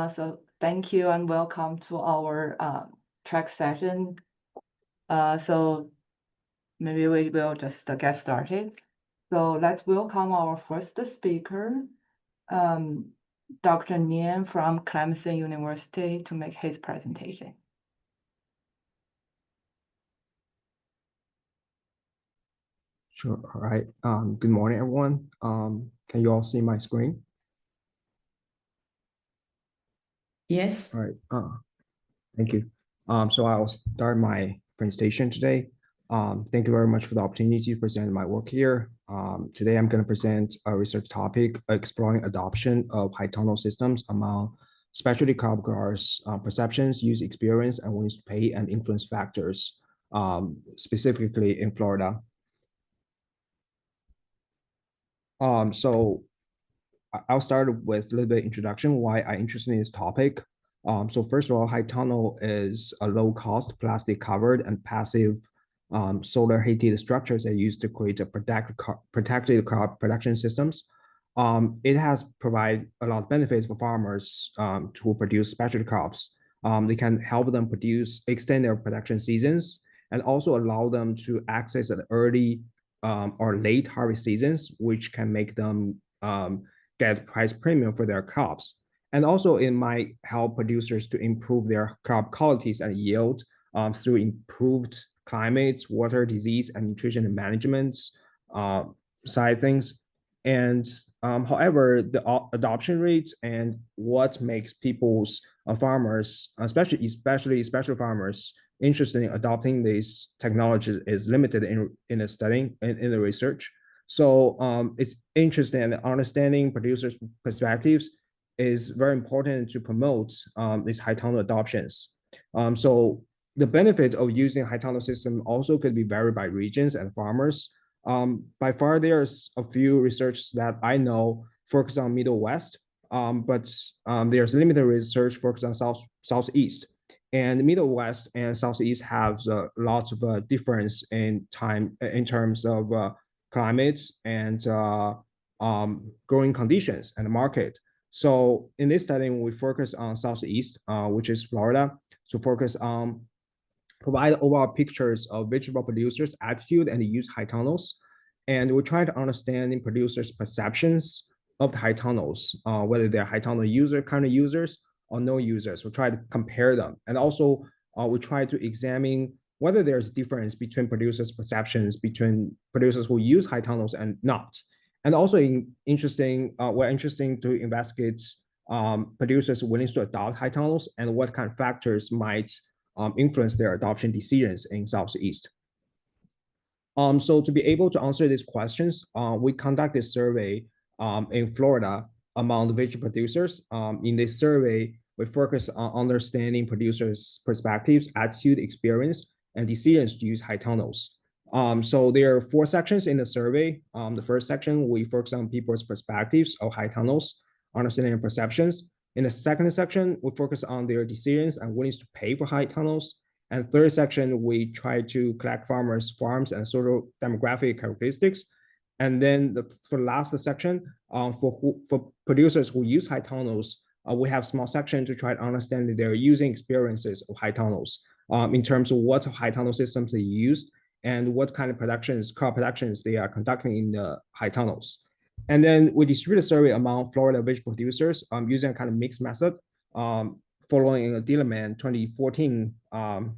So thank you and welcome to our track session. So maybe we will just get started. So let's welcome our first speaker, Dr. Nian from Clemson University, to make his presentation. Sure. All right. Good morning, everyone. Can you all see my screen? Yes. All right. Thank you. So I'll start my presentation today. Thank you very much for the opportunity to present my work here. Today I'm going to present a research topic exploring adoption of high tunnel systems among specialty crop growers' perceptions, use experience, and willingness to pay and influence factors, specifically in Florida. So I'll start with a little bit of introduction why I'm interested in this topic. So first of all, high tunnel is a low-cost plastic covered and passive solar heated structures that are used to create a protected crop production systems. It has provided a lot of benefits for farmers to produce specialty crops. They can help them extend their production seasons, and also allow them to access an early or late harvest seasons, which can make them get price premium for their crops. And also it might help producers to improve their crop qualities and yield through improved climates, water, disease, and nutrition management side things. And however, the adoption rates and what makes people's farmers, especially special farmers, interested in adopting these technologies is limited in the studying in the research. So it's interesting, and understanding producers' perspectives is very important to promote these high tunnel adoptions. So the benefit of using high tunnel system also could be varied by regions and farmers. By far, there's a few research that I know focus on Middle West, but there's limited research focused on Southeast. And the Middle West and Southeast have lots of difference in terms of climates and growing conditions and the market. So in this study, we focus on Southeast, which is Florida, to focus on provide overall pictures of vegetable producers' attitude and use high tunnels. And we try to understand the producers' perceptions of the high tunnels, whether they're high tunnel kind of users or no users. We try to compare them. And also we try to examine whether there's a difference between producers' perceptions between producers who use high tunnels and not. And also we're interesting to investigate producers' willingness to adopt high tunnels and what kind of factors might influence their adoption decisions in Southeast. So to be able to answer these questions, we conducted a survey in Florida among the vegetable producers. In this survey, we focus on understanding producers' perspectives, attitude, experience, and decisions to use high tunnels. So there are 4 sections in the survey. The first section, we focus on people's perspectives of high tunnels, understanding and perceptions. In the second section, we focus on their decisions and willingness to pay for high tunnels. And third section, we try to collect farmers, farms, and social demographic characteristics. And then for the last section, for producers who use high tunnels, we have small section to try to understand their using experiences of high tunnels in terms of what high tunnel systems they use and what kind of crop productions they are conducting in the high tunnels. And then we distribute a survey among Florida vegetable producers using a kind of mixed method following a Dillerman 2014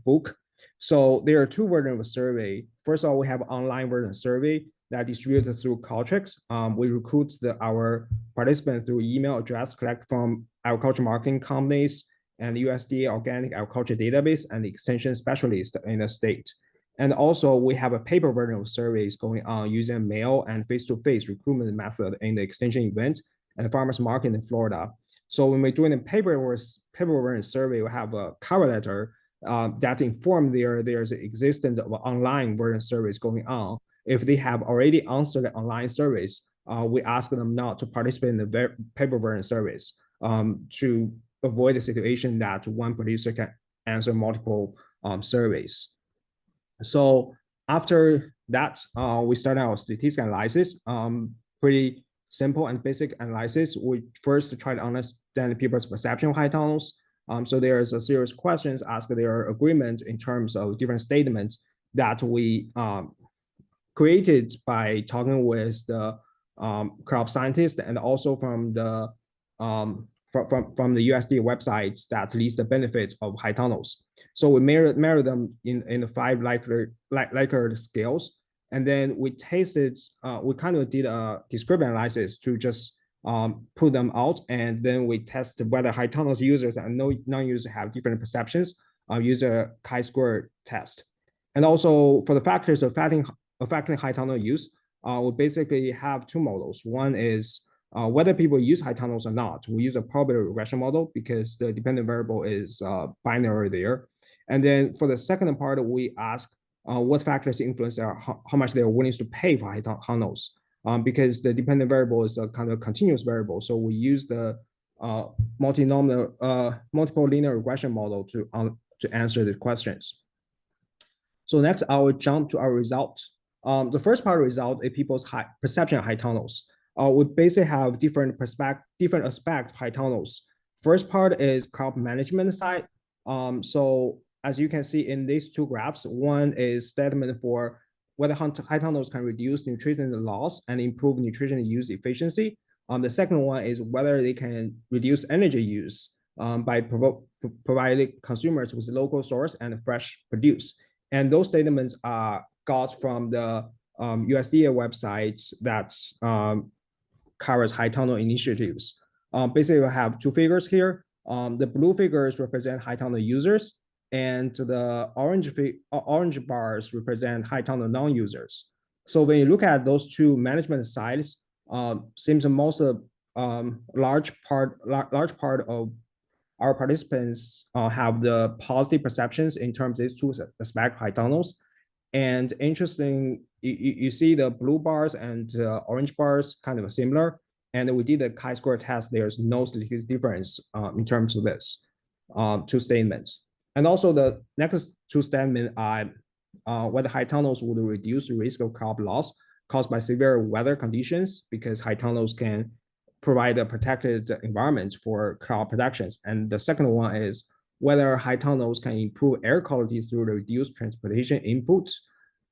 book. So there are 2 versions of a survey. First of all, we have an online version of survey that distributed through Qualtrics. We recruit our participants through email address collected from agriculture marketing companies and the USDA Organic Agriculture Database and the extension specialist in the state. And also we have a paper version of surveys going on using mail and face-to-face recruitment method in the extension event and the farmers market in Florida. So when we're doing the paper version survey, we have a cover letter that inform there's existence of online version surveys going on. If they have already answered the online surveys, we ask them not to participate in the paper version surveys to avoid the situation that one producer can answer multiple surveys. So after that, we start our statistical analysis, pretty simple and basic analysis. We first try to understand than people's perception of high tunnels. So there's a series of questions asked their agreement in terms of different statements that we created by talking with the crop scientists and also from the from the USDA websites that list the benefits of high tunnels. So we measured them in the 5 Likert scales, and then we tasted. We kind of did a descriptive analysis to just put them out, and then we tested whether high tunnels users and non-users have different perceptions. Use a chi-square test, and also for the factors affecting high tunnel use, we basically have 2 models. One is whether people use high tunnels or not. We use a probability regression model because the dependent variable is binary there. And then for the second part, we ask what factors influence how much they're willing to pay for high tunnels, because the dependent variable is a kind of continuous variable. So we use the multiple linear regression model to answer the questions. So next, I will jump to our result. The first part of the result is people's perception of high tunnels. We basically have different aspects of high tunnels. First part is crop management side. So as you can see in these 2 graphs, one is statement for whether high tunnels can reduce nutrient loss and improve nutrition use efficiency. The second one is whether they can reduce energy use by providing consumers with local source and fresh produce. And those statements are got from the USDA websites that covers high tunnel initiatives. Basically, we have 2 figures here. The blue figures represent high tunnel users, and the orange bars represent high tunnel non-users. So when you look at those 2 management sides, seems most large part of our participants have the positive perceptions in terms of these 2 aspects high tunnels. And interesting, you see the blue bars and orange bars kind of similar. And we did a chi-square test. There's no statistical difference in terms of this 2 statements. And also the next 2 statements are whether high tunnels would reduce the risk of crop loss caused by severe weather conditions, because high tunnels can provide a protected environment for crop productions. And the second one is whether high tunnels can improve air quality through the reduced transportation inputs.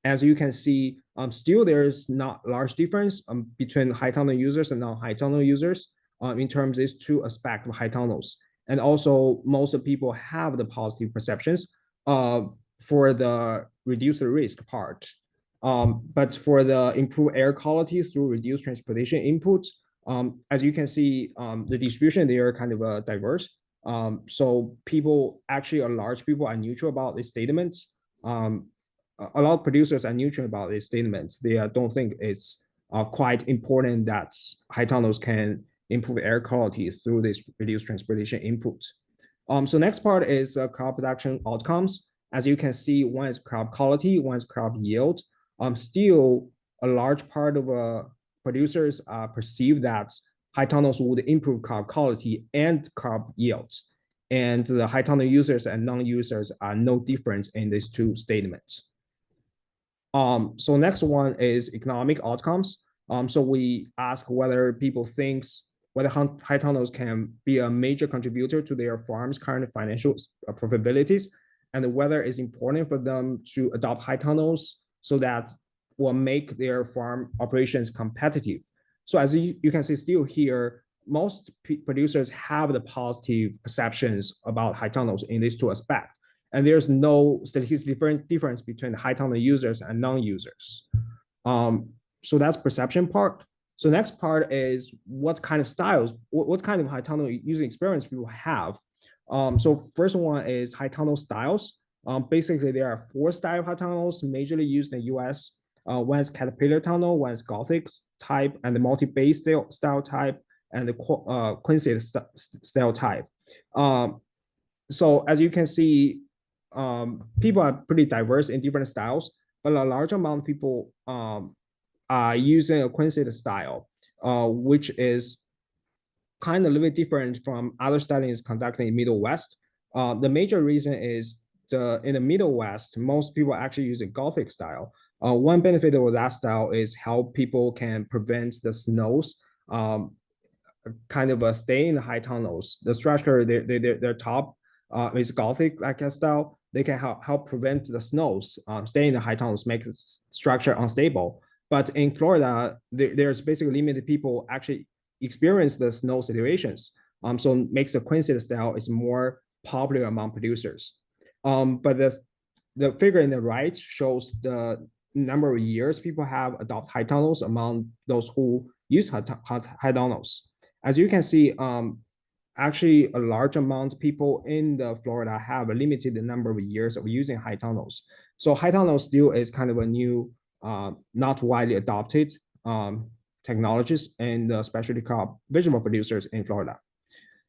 As you can see, still there's not large difference between high tunnel users and non-high tunnel users in terms of these 2 aspects of high tunnels. And also most people have the positive perceptions for the reduce the risk part. But for the improved air quality through reduced transportation inputs, as you can see, the distribution there are kind of diverse. So people, actually a large people are neutral about these statements. A lot of producers are neutral about these statements. They don't think it's quite important that high tunnels can improve air quality through this reduced transportation input. So next part is crop production outcomes. As you can see, one is crop quality, one is crop yield. Still, a large part of producers perceive that high tunnels would improve crop quality and crop yields. And the high tunnel users and non-users are no different in these 2 statements. So next one is economic outcomes. So we ask whether people think whether high tunnels can be a major contributor to their farm's current financial profitabilities, and whether it's important for them to adopt high tunnels so that will make their farm operations competitive. So as you can see still here, most producers have the positive perceptions about high tunnels in these 2 aspects. And there's no statistical difference between high tunnel users and non-users. So that's perception part. So next part is what kind of styles, what kind of high tunnel using experience people have. So first one is high tunnel styles. Basically, there are 4 styles of high tunnels majorly used in the US. One is Caterpillar tunnel, one is Gothic type, and the multi-base style type, and the Quincy style type. So as you can see, people are pretty diverse in different styles, but a large amount of people are using a Quincy style, which is kind of a little bit different from other studies conducted in Middle West. The major reason is in the Middle West, most people actually use a Gothic style. One benefit of that style is how people can prevent the snows kind of stay in the high tunnels. The structure, their top is Gothic-like style. They can help prevent the snows stay in the high tunnels, make the structure unstable. But in Florida, there's basically limited people actually experience the snow situations. So it makes the Quincy style is more popular among producers. But the figure in the right shows the number of years people have adopted high tunnels among those who use high tunnels. As you can see, actually a large amount of people in the Florida have a limited number of years of using high tunnels. So high tunnels still is kind of a new, not widely adopted technologies in the specialty crop vegetable producers in Florida.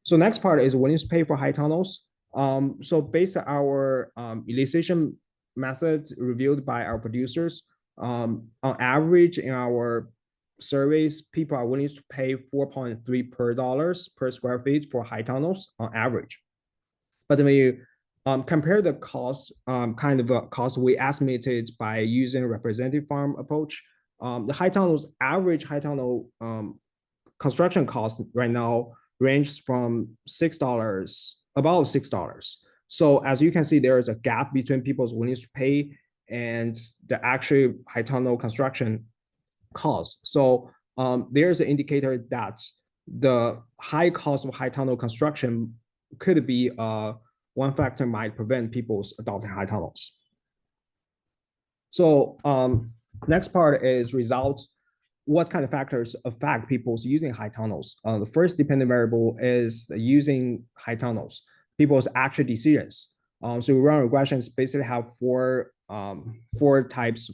So next part is willingness to pay for high tunnels. So based on our elicitation methods reviewed by our producers, on average in our surveys, people are willing to pay 4.3 per dollars per square feet for high tunnels on average. But when you compare the cost, kind of a cost we estimated by using representative farm approach, the high tunnels average high tunnel construction cost right now ranges from $6, about $6. So as you can see, there is a gap between people's willingness to pay and the actual high tunnel construction cost. So there's an indicator that the high cost of high tunnel construction could be one factor might prevent people's adopting high tunnels. So next part is results. What kind of factors affect people's using high tunnels? The first dependent variable is using high tunnels, people's actual decisions. So we run regressions basically have three types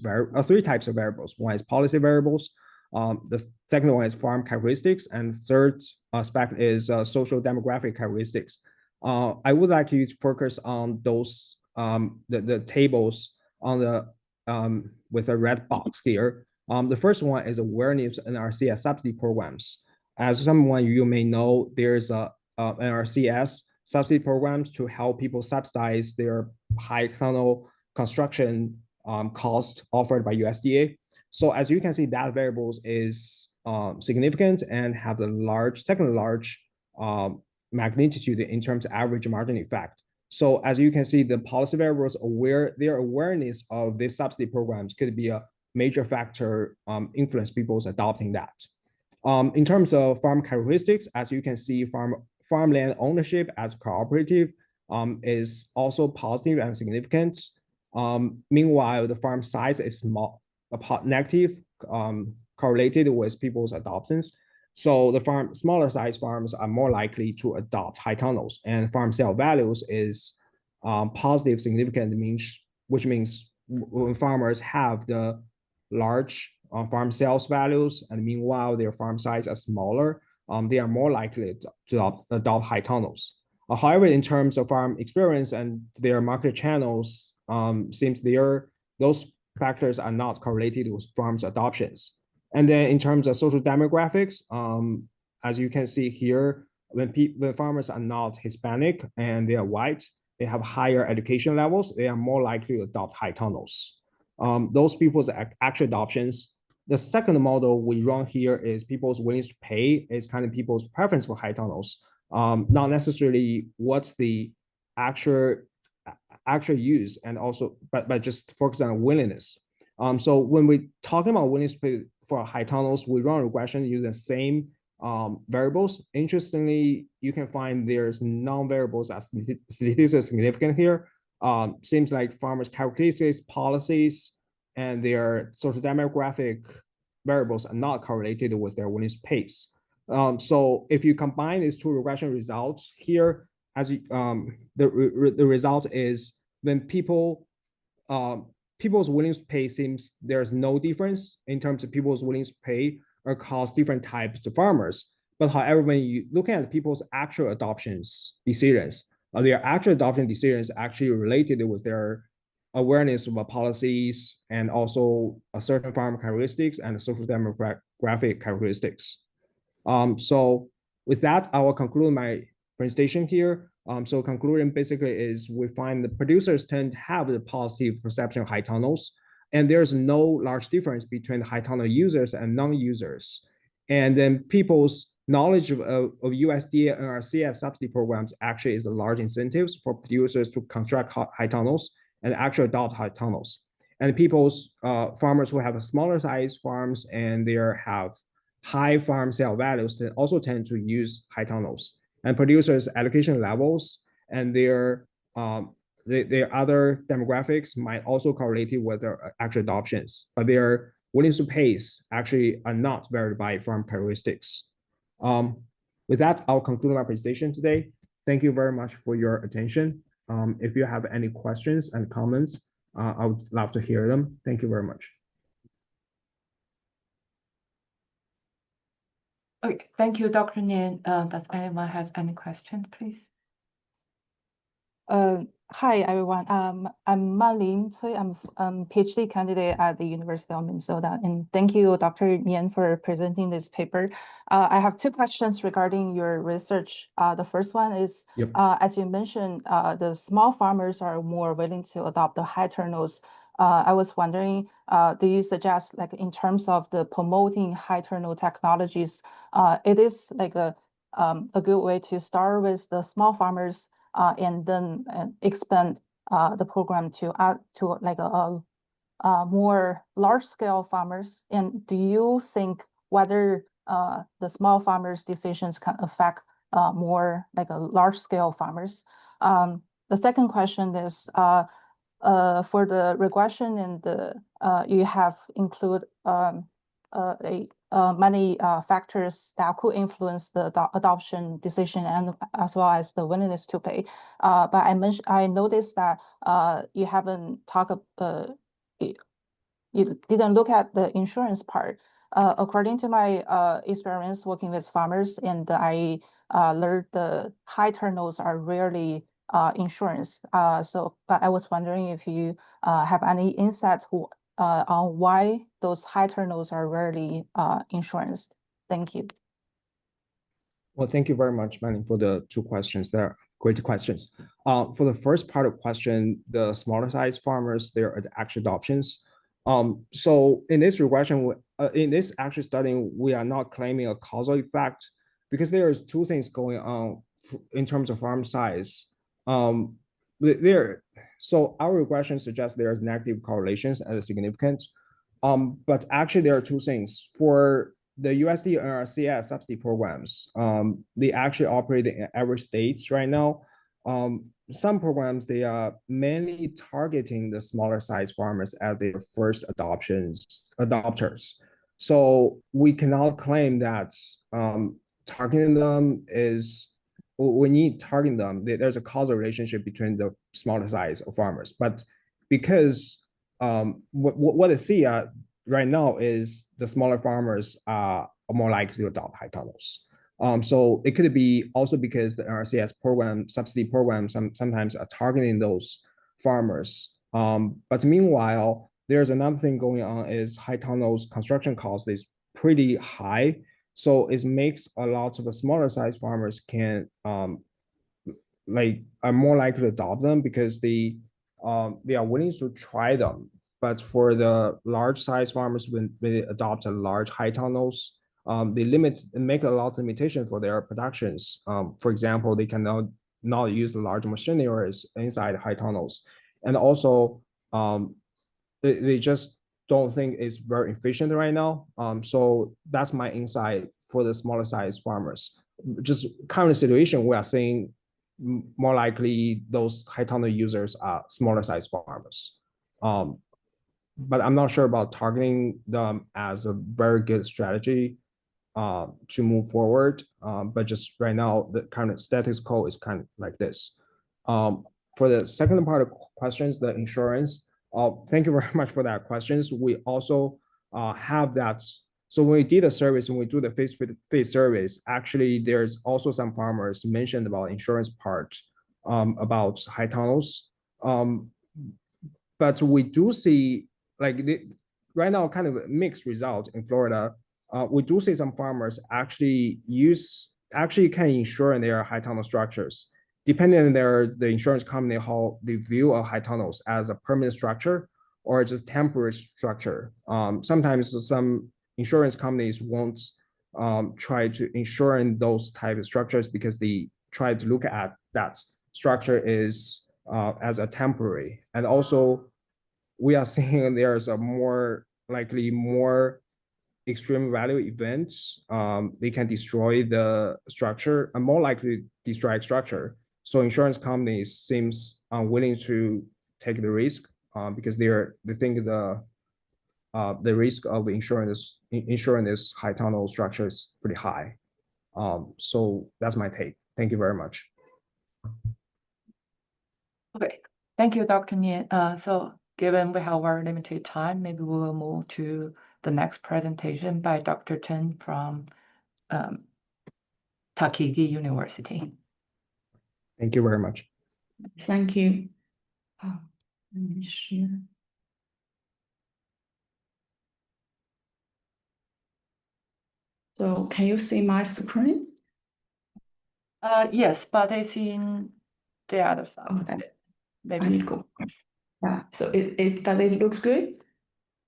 of variables. One is policy variables. The second one is farm characteristics, and third aspect is social demographic characteristics. I would like you to focus on those the tables on the with a red box here. The first one is awareness NRCS subsidy programs. As someone you may know, there's a NRCS subsidy programs to help people subsidize their high tunnel construction cost offered by USDA. So as you can see, that variables is significant and have the second large magnitude in terms of average margin effect. So as you can see, the policy variables their awareness of these subsidy programs could be a major factor influence people's adopting that. In terms of farm characteristics, as you can see, farmland ownership as cooperative is also positive and significant. Meanwhile, the farm size is small, negative, correlated with people's adoptions. So the smaller size farms are more likely to adopt high tunnels, and farm sale values is positive, significant, which means when farmers have the large farm sales values, and meanwhile their farm size are smaller, they are more likely to adopt high tunnels. However, in terms of farm experience and their market channels, seems those factors are not correlated with farms adoptions. And then in terms of social demographics, as you can see here, when farmers are not Hispanic and they are white, they have higher education levels, they are more likely to adopt high tunnels. Those people's actual adoptions. The second model we run here is people's willingness to pay, is kind of people's preference for high tunnels. Not necessarily what's the actual use, and also but just focus on willingness. So when we talking about willingness to pay for high tunnels, we run a regression using the same variables. Interestingly, you can find there's non-variables as statistically significant here. Seems like farmers' characteristics, policies, and their social demographic variables are not correlated with their willingness to pay. So if you combine these two regression results here, as the result is when people's willingness to pay seems there's no difference in terms of people's willingness to pay across different types of farmers. But however, when you look at people's actual adoptions decisions, their actual adoption decisions actually related with their awareness of policies and also a certain farm characteristics and social demographic characteristics. So with that, I will conclude my presentation here. So concluding basically is we find the producers tend to have the positive perception of high tunnels, and there's no large difference between high tunnel users and non-users. And then people's knowledge of USDA and NRCS subsidy programs actually is a large incentives for producers to construct high tunnels and actually adopt high tunnels. And farmers who have a smaller size farms and they have high farm sale values also tend to use high tunnels. And producers' education levels and their other demographics might also correlate with their actual adoptions, but their willingness to pay actually are not varied by farm characteristics. With that, I'll conclude my presentation today. Thank you very much for your attention. If you have any questions and comments, I would love to hear them. Thank you very much. Okay, thank you, Dr. Nian. Does anyone have any questions, please? Hi, everyone. I'm Ma Lin Cui. I'm PhD candidate at the University of Minnesota. And thank you, Dr. Nian, for presenting this paper. I have two questions regarding your research. The first one is, as you mentioned, the small farmers are more willing to adopt the high turnovers. I was wondering, do you suggest, like in terms of the promoting high turnover technologies, it is like a good way to start with the small farmers and then expand the program to like a more large scale farmers? And do you think whether the small farmers' decisions can affect more like a large scale farmers? The second question is for the regression and the you have include many factors that could influence the adoption decision and as well as the willingness to pay. But I noticed that you haven't talked you didn't look at the insurance part. According to my experience working with farmers, and I learned the high turnovers are rarely insurance. But I was wondering if you have any insights on why those high turnovers are rarely insurance. Thank you. Well, thank you very much, Manny, for the two questions. They're great questions. For the first part of question, the smaller size farmers, their actual adoptions. So in this regression, in this actual study, we are not claiming a causal effect because there's two things going on in terms of farm size. So our regression suggests there's negative correlations and significant. But actually there are two things. For the USD and NRCS subsidy programs, they actually operate in every states right now. Some programs, they are mainly targeting the smaller size farmers as their first adopters. So we cannot claim that targeting them is, we need targeting them. There's a causal relationship between the smaller size of farmers. But because what I see right now is the smaller farmers are more likely to adopt high tunnels. So it could be also because the NRCS program, subsidy programs, sometimes are targeting those farmers. But meanwhile, there's another thing going on is high tunnels construction cost is pretty high. So it makes a lot of the smaller size farmers are more likely to adopt them because they are willing to try them. But for the large size farmers, when they adopt a large high tunnels, they make a lot of limitation for their productions. For example, they cannot not use large machineries inside high tunnels. And also, they just don't think it's very efficient right now. So that's my insight for the smaller size farmers. Just current situation, we are seeing more likely those high tunnel users are smaller size farmers. But I'm not sure about targeting them as a very good strategy to move forward. But just right now, the current status quo is kind of like this. For the second part of questions, the insurance, thank you very much for that questions. We also have that. So when we did a service, when we do the face service, actually there's also some farmers mentioned about insurance part about high tunnels. But we do see right now kind of a mixed result in Florida. We do see some farmers actually can insure in their high tunnel structures, depending on the insurance company, how they view a high tunnels as a permanent structure or just temporary structure. Sometimes some insurance companies won't try to ensure in those type of structures because they try to look at that structure is as a temporary. And also we are seeing there's a more extreme value events. They can destroy the structure and more likely destroy structure. So insurance companies seems unwilling to take the risk because they think the risk of insuring this high tunnel structure is pretty high. So that's my take. Thank you very much. Okay, thank you, Dr. Nian. So given we have very limited time, maybe we will move to the next presentation by Dr. Chen from Tuskegee University. Thank you very much. Thank you. Let me share. So can you see my screen? Yes, but it's in the other side. Okay. I Maybe. need to go. Yeah, so does it look good?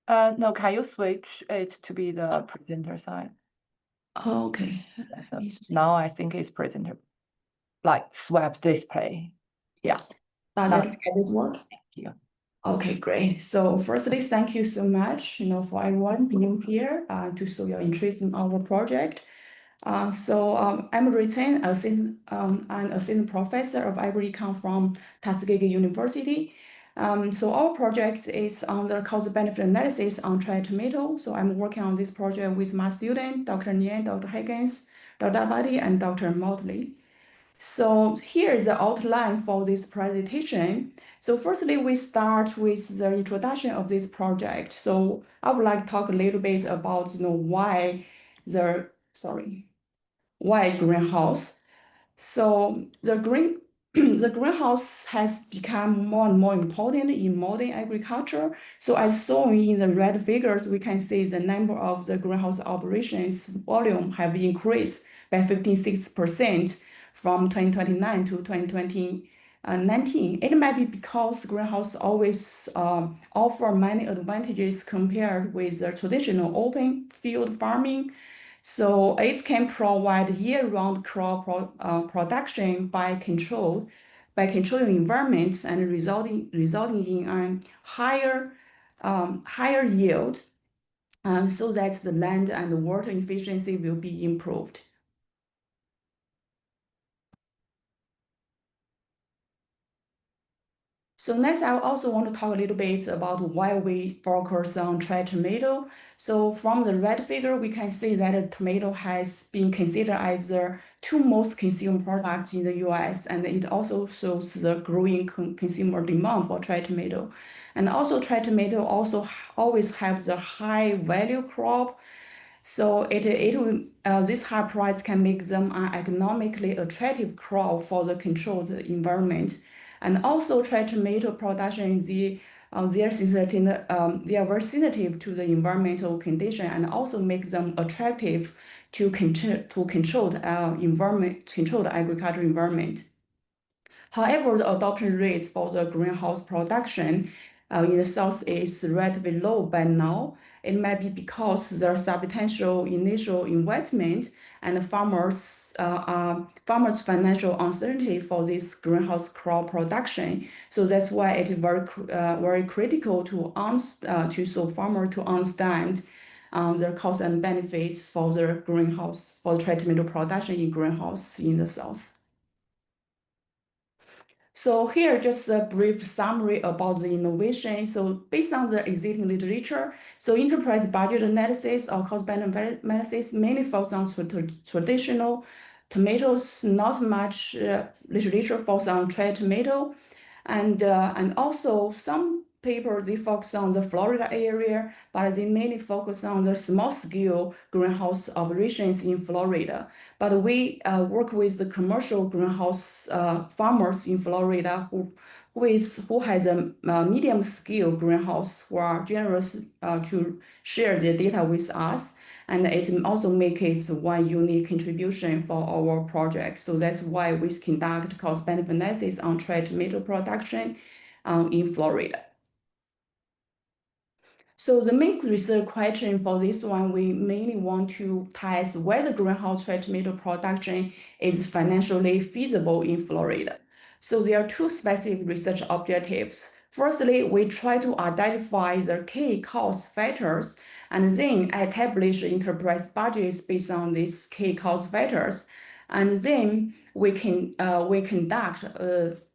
No, can you switch it to be the presenter side? Okay. Now I think it's presenter, like swap display. Yeah. Does it work? Thank you. Okay, great. So firstly, thank you so much, for everyone being here to show your interest in our project. I'm Ritin, I'm assistant professor of agri-econ from Tuskegee University. So our project is on the cost-benefit analysis on dried tomato. So I'm working on this project with my student, Dr. Nian, Dr. Higgins, Dr. Abadi, and Dr. Motley. So here is the outline for this presentation. So firstly, we start with the introduction of this project. So I would like to talk a little bit about why greenhouse. So the greenhouse has become more and more important in modern agriculture. So as shown in the red figures, we can see the number of the greenhouse operations volume have increased by 56% from 2029 to 2019. It might be because greenhouse always offer many advantages compared with the traditional open field farming. So it can provide year-round crop production by controlling environment and resulting in a higher yield, so that the land and water efficiency will be improved. So next, I also want to talk a little bit about why we focus on dried tomato. So from the red figure, we can see that tomato has been considered as the two most consumed products in the US, and it also shows the growing consumer demand for dried tomato. And also dried tomato also always have the high value crop. So this high price can make them an economically attractive crop for the controlled environment. And also dried tomato production, they are very sensitive to the environmental condition and also make them attractive to controlled agricultural environment. However, the adoption rate for the greenhouse production in the South is relatively low by now. It might be because there are substantial initial investment and farmers' financial uncertainty for this greenhouse crop production. So that's why it is very critical so farmers to understand their costs and benefits for the dried tomato production in greenhouse in the South. So here, just a brief summary about the innovation. So based on the existing literature, so enterprise budget analysis or cost-benefit analysis mainly focus on traditional tomatoes, not much literature focus on dried tomato. And also some papers, they focus on the Florida area, but they mainly focus on the small-scale greenhouse operations in Florida. But we work with the commercial greenhouse farmers in Florida who has a medium-scale greenhouse, who are generous to share their data with us. And it also makes one unique contribution for our project. So that's why we conduct cost-benefit analysis on dried tomato production in Florida. So the main research question for this one, we mainly want to test whether greenhouse tomato production is financially feasible in Florida. So there are two specific research objectives. Firstly, we try to identify the key cost factors and then establish enterprise budgets based on these key cost factors. And then we conduct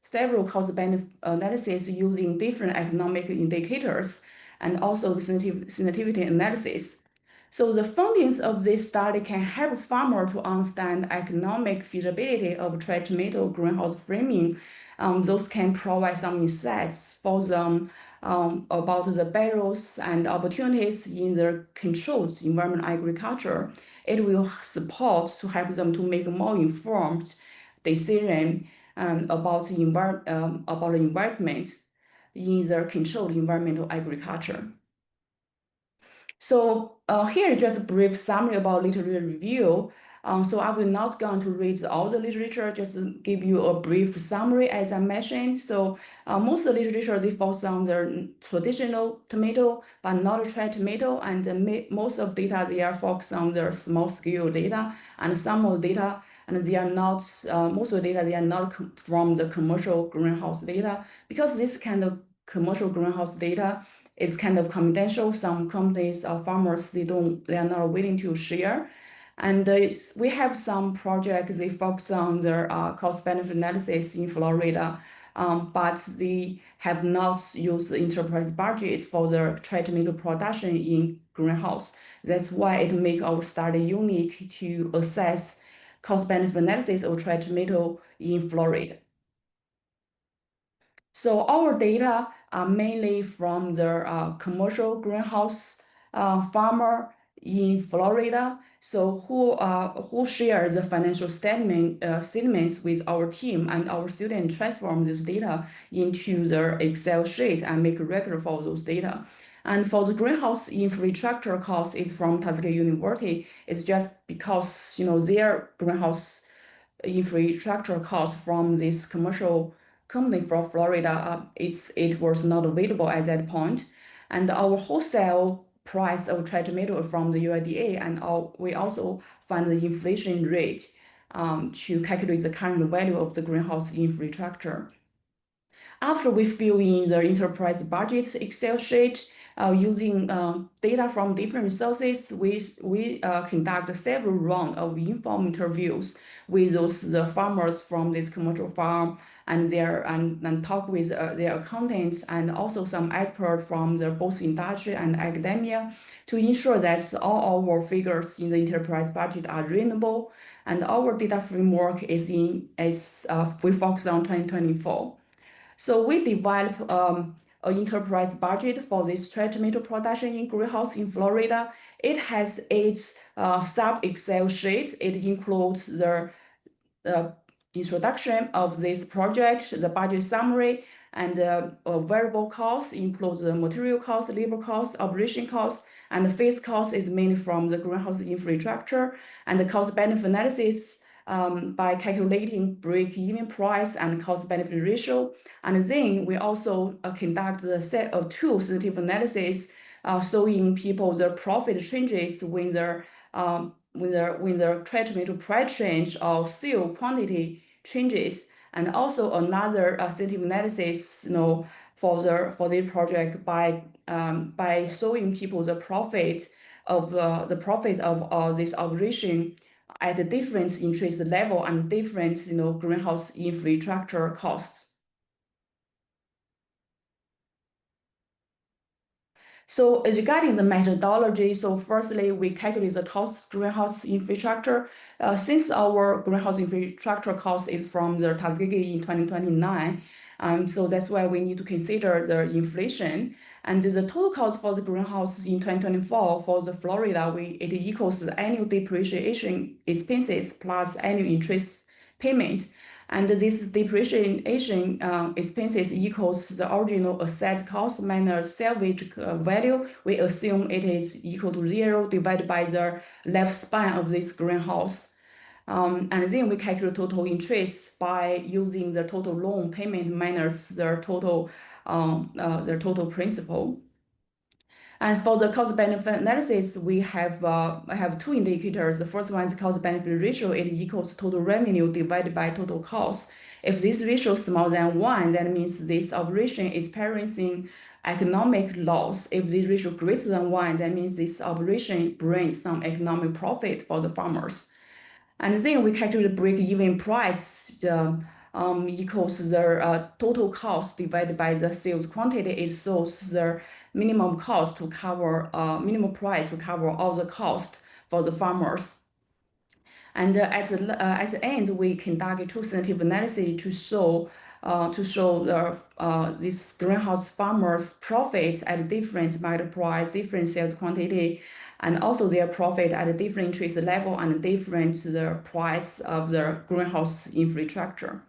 several cost-benefit analysis using different economic indicators and also the sensitivity analysis. So the findings of this study can help farmers to understand economic feasibility of trade tomato greenhouse framing. Those can provide some insights for them about the barriers and opportunities in the controlled environment agriculture. It will support to help them to make more informed decision about the environment in their controlled environmental agriculture. So here is just a brief summary about literature review. So I will not going to read all the literature, just give you a brief summary as I mentioned. So most of the literature, they focus on the traditional tomato, but not trade tomato. And most of data, they are focused on the small scale data and some of the data, and they are not, most of the data, they are not from the commercial greenhouse data, because this kind of commercial greenhouse data is kind of confidential. Some companies or farmers, they are not willing to share. And we have some projects, they focus on their cost benefit analysis in Florida, but they have not used the enterprise budget for their trade tomato production in greenhouse. That's why it makes our study unique to assess cost benefit analysis of trade tomato in Florida. So our data are mainly from the commercial greenhouse farmer in Florida. So who share the financial statements with our team, and our students transform this data into their Excel sheet and make a record for those data. And for the greenhouse infrastructure cost is from Tuskegee University. It's just because their greenhouse infrastructure cost from this commercial company from Florida, it was not available at that point. And our wholesale price of trade tomato from the UIDA, and we also find the inflation rate to calculate the current value of the greenhouse infrastructure. After we fill in the enterprise budget Excel sheet, using data from different sources, we conduct several rounds of informed interviews with the farmers from this commercial farm, and talk with their accountants and also some experts from both industry and academia to ensure that all our figures in the enterprise budget are reasonable. And our data framework we focus on 2024. So we develop an enterprise budget for this trade tomato production in greenhouse in Florida. It has 8 sub Excel sheets. It includes the introduction of this project, the budget summary, and variable costs includes the material cost, labor cost, operation cost, and the fixed cost is mainly from the greenhouse infrastructure, and the cost benefit analysis by calculating break-even price and cost-benefit ratio. And then we also conduct the set of 2 sensitive analysis showing people the profit changes when their trade tomato price change or sale quantity changes, and also another sensitive analysis for the project by showing people the profit of this operation at a different interest level and different greenhouse infrastructure costs. So regarding the methodology, so firstly, we calculate the cost greenhouse infrastructure. Since our greenhouse infrastructure cost is from the Tuskegee in 2029, so that's why we need to consider the inflation. And the total cost for the greenhouse in 2024 for the Florida, it equals the annual depreciation expenses plus annual interest payment. And this depreciation expenses equals the original asset cost minus salvage value. We assume it is equal to 0 divided by the lifespan of this greenhouse. And then we calculate total interest by using the total loan payment minus the total principal. And for the cost-benefit analysis, we have two indicators. The first one is cost-benefit ratio. It equals total revenue divided by total cost. If this ratio is smaller than 1, that means this operation is experiencing economic loss. If this ratio greater than 1, that means this operation brings some economic profit for the farmers. And then we calculate the break-even price equals the total cost divided by the sales quantity. It shows the minimum cost to cover minimum price to cover all the cost for the farmers. And at the end, we conduct a two sensitive analysis to show this greenhouse farmers' profits at different market price, different sales quantity, and also their profit at a different interest level and different the price of the greenhouse infrastructure.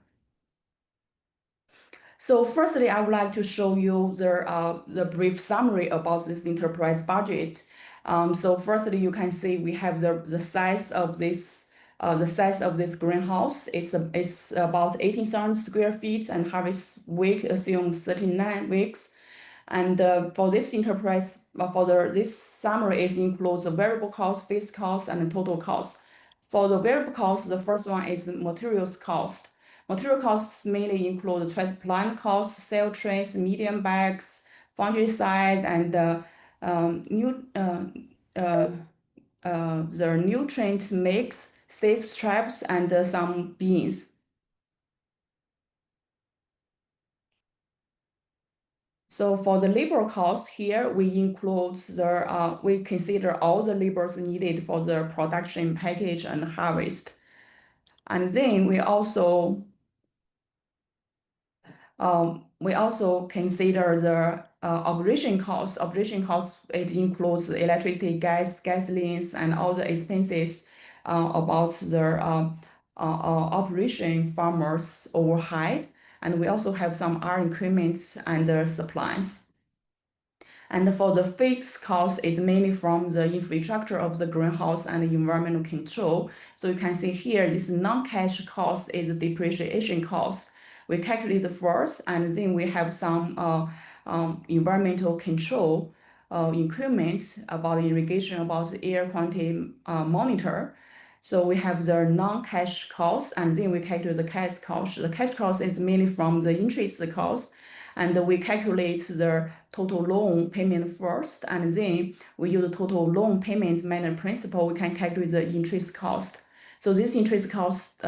So firstly, I would like to show you the brief summary about this enterprise budget. So firstly, you can see we have the size of this greenhouse. It's about 18,000 square feet, and harvest week assumes 39 weeks. And for this enterprise, this summary, it includes the variable cost, fixed cost, and the total cost. For the variable cost, the first one is the materials cost. Material costs mainly include transplant costs, cell trays, medium bags, fungicide, and the nutrient mix, safe straps, and some beans. So for the labor cost here, we include we consider all the labors needed for the production, package, and harvest. And then we also consider the operation costs. Operation costs, it includes the electricity, gasolines, and all the expenses about the operation farmers overhead. And we also have some R equipment and supplies. And for the fixed cost, it's mainly from the infrastructure of the greenhouse and the environmental control. So you can see here, this non-cash cost is the depreciation cost. We calculate the first, and then we have some environmental control equipment about irrigation, about the air quality monitor. So we have the non-cash cost, and then we calculate the cash cost. The cash cost is mainly from the interest cost, and we calculate the total loan payment first, and then we use the total loan payment manner principle. We can calculate the interest cost. So this interest cost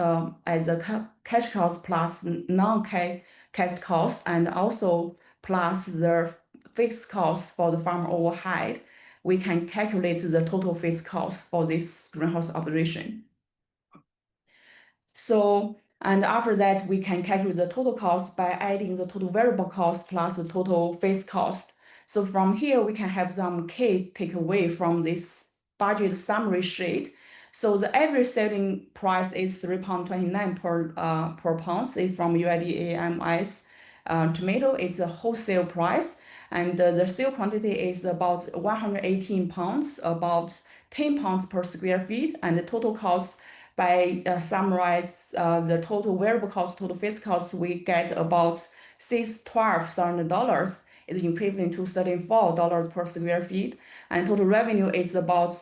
as a cash cost plus non-cash cost, and also plus the fixed cost for the farm overhead, we can calculate the total fixed cost for this greenhouse operation. So, and after that, we can calculate the total cost by adding the total variable cost plus the total fixed cost. So from here, we can have some key takeaway from this budget summary sheet. So the average selling price is £3.29 per pound. It's from USDA-MS tomato. It's a wholesale price, and the sale quantity is about 118 pounds, about 10 pounds per square feet, and the total cost by summarize the total variable cost, total fixed cost, we get about $12,000. It's equivalent to $34 per square feet, and total revenue is about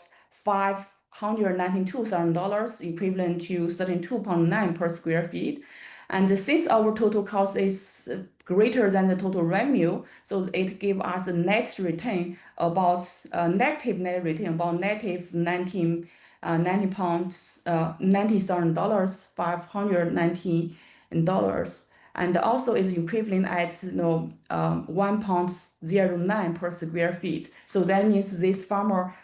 $592,000, equivalent to 32.9 per square feet. And since our total cost is greater than the total revenue, so it gives us a net return about negative net return about negative $90,000, $519, and also is equivalent at £1.09 per square feet. So that means this farmer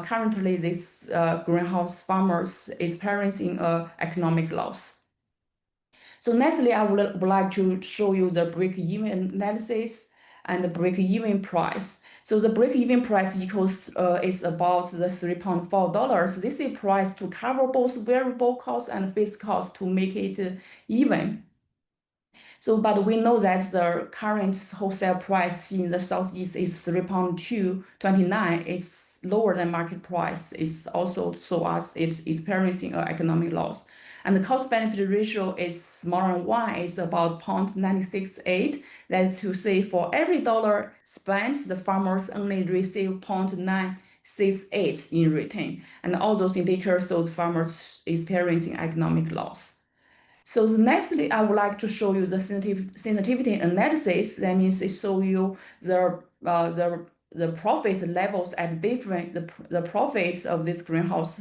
currently this greenhouse farmers experiencing economic loss. So nextly, I would like to show you the break-even analysis and the break-even price. So the break-even price equals is about the $3.4. This is price to cover both variable costs and fixed costs to make it even. So, but we know that the current wholesale price in the Southeast is $3.29. It's lower than market price. It's also so as it's experiencing an economic loss. And the cost benefit ratio is smaller than 1, it's about 0.968. That's to say for every dollar spent, the farmers only receive 0.968 in return. And all those indicators show the farmers experiencing economic loss. So nextly, I would like to show you the sensitivity analysis. That means it show you the profit levels at different the profits of this greenhouse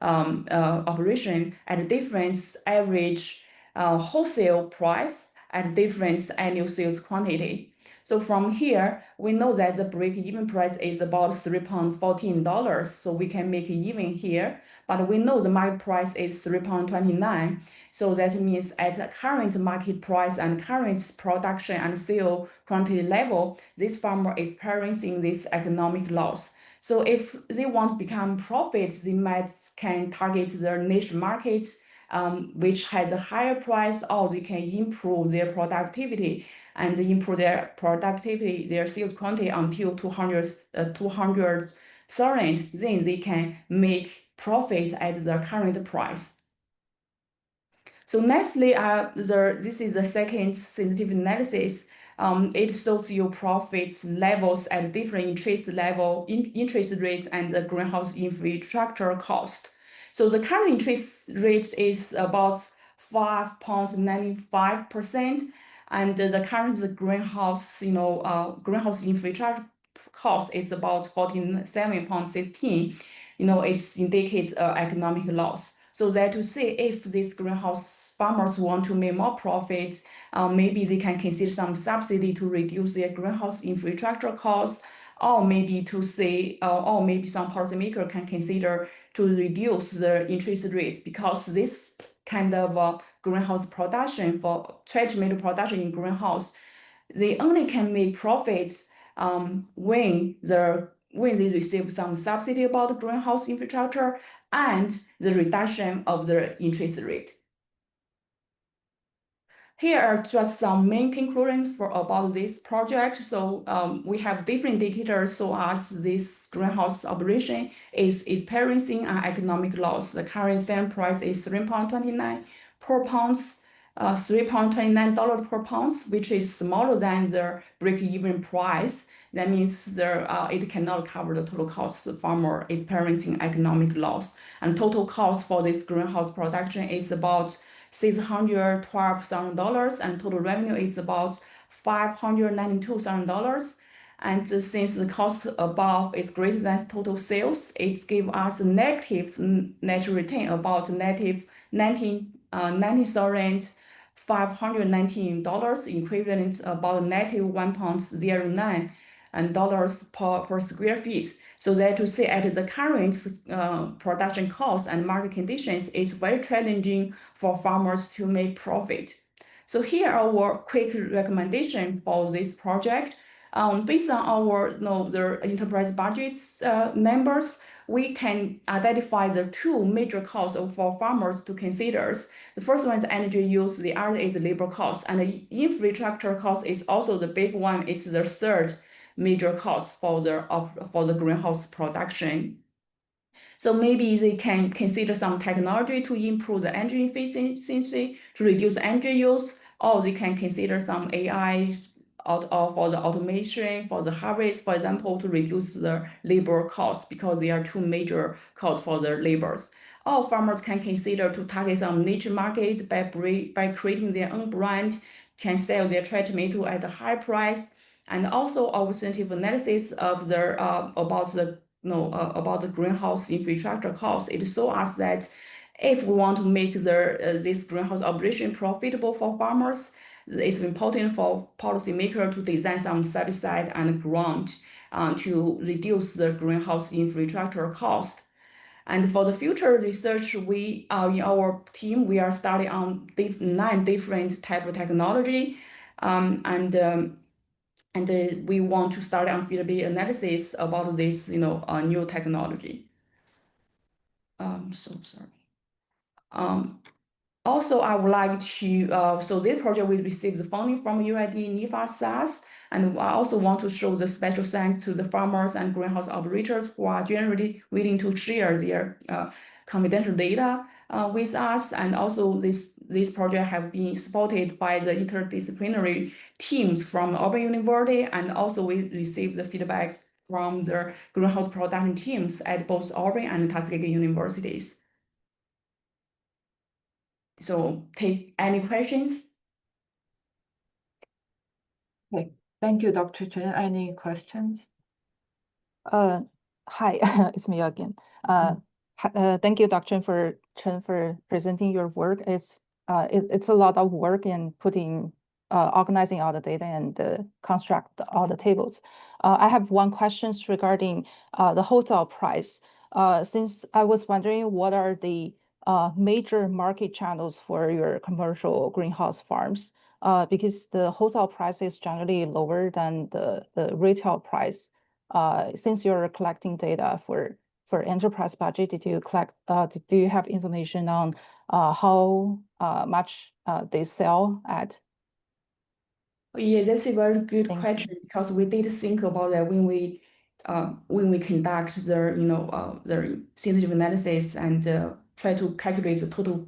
operation at different average wholesale price at different annual sales quantity. So from here, we know that the break-even price is about $3.14. So we can make it even here, but we know the market price is $3.29. So that means at the current market price and current production and sale quantity level, this farmer is experiencing this economic loss. So if they want to become profit, they can target their niche market, which has a higher price, or they can improve their productivity and improve their productivity, their sales quantity until 200,000. Then they can make profit at the current price. So nextly, this is the second sensitivity analysis. It shows you profits levels at different interest rates and the greenhouse infrastructure cost. So the current interest rate is about 5.95%, and the current greenhouse infrastructure cost is about 47.16. It indicates economic loss. So that to say, if these greenhouse farmers want to make more profit, maybe they can consider some subsidy to reduce their greenhouse infrastructure costs, or maybe to say, or maybe some policymaker can consider to reduce the interest rate, because this kind of greenhouse production for trade tomato production in greenhouse, they only can make profits when they receive some subsidy about the greenhouse infrastructure and the reduction of the interest rate. Here are just some main conclusions about this project. So we have different indicators so as this greenhouse operation is experiencing an economic loss. The current selling price is $3.29 per pound, $3.29 per pound, which is smaller than the break-even price. That means it cannot cover the total cost the farmer experiencing economic loss. And total cost for this greenhouse production is about $612,000, and total revenue is about $592,000. And since the cost above is greater than total sales, it gives us a negative net return about negative $90,519, equivalent about negative $1.09 per square feet. So that to say, at the current production cost and market conditions, it's very challenging for farmers to make profit. So here are our quick recommendation for this project. Based on our the enterprise budgets numbers, we can identify the two major costs for farmers to consider. The first one is energy use, the other is labor cost, and the infrastructure cost is also the big one. It's the third major cost for the greenhouse production. So maybe they can consider some technology to improve the energy efficiency, to reduce energy use, or they can consider some AI for the automation, for the harvest, for example, to reduce the labor costs, because there are two major costs for the labors. Or farmers can consider to target some niche market by creating their own brand, can sell their trade tomato at a high price. And also our sensitive analysis of about the greenhouse infrastructure cost, it shows us that if we want to make this greenhouse operation profitable for farmers, it's important for policymakers to design some subsidy and grant to reduce the greenhouse infrastructure cost. And for the future research, we in our team, we are studying on 9 different type of technology, and we want to start on feasibility analysis about this, new technology. So sorry. Also, I would like to, so this project will receive the funding from UID NIFA SAS, and I also want to show the special thanks to the farmers and greenhouse operators who are generally willing to share their confidential data with us, and also this project have been supported by the interdisciplinary teams from Auburn University, and also we received the feedback from the greenhouse production teams at both Auburn and Tuskegee universities. So take any questions? Okay, thank you, Dr. Chen. Any questions? Hi, it's me again. Thank you, Dr. Chen, for presenting your work. It's a lot of work in organizing all the data and construct all the tables. I have one question regarding the wholesale price. Since I was wondering what are the major market channels for your commercial greenhouse farms, because the wholesale price is generally lower than the retail price. Since you're collecting data for enterprise budget, do you have information on how much they sell at? Yeah, that's a very good Thank question, because we did think about that when we conduct the sensitive analysis and try to calculate the total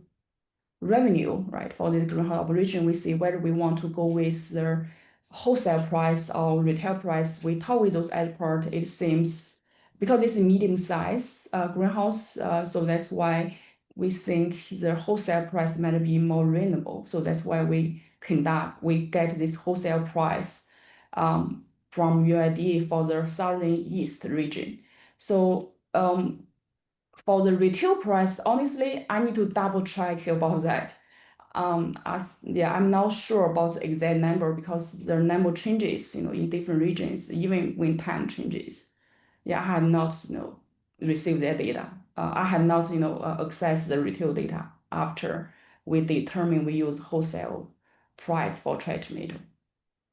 revenue, right, for the greenhouse operation. We see whether we want to go with the wholesale price or retail price. We talk with those experts. It seems because it's a medium size greenhouse, so that's why we think the wholesale price might be more reasonable. So that's why we get this wholesale price from UID for the southeast region. So for the retail price, honestly, I need to double check about that. I'm not sure about the exact number, because the number changes, in different regions, even when time changes. Yeah, I have not, received that data. I have not, accessed the retail data after we determine we use wholesale price for trade tomato.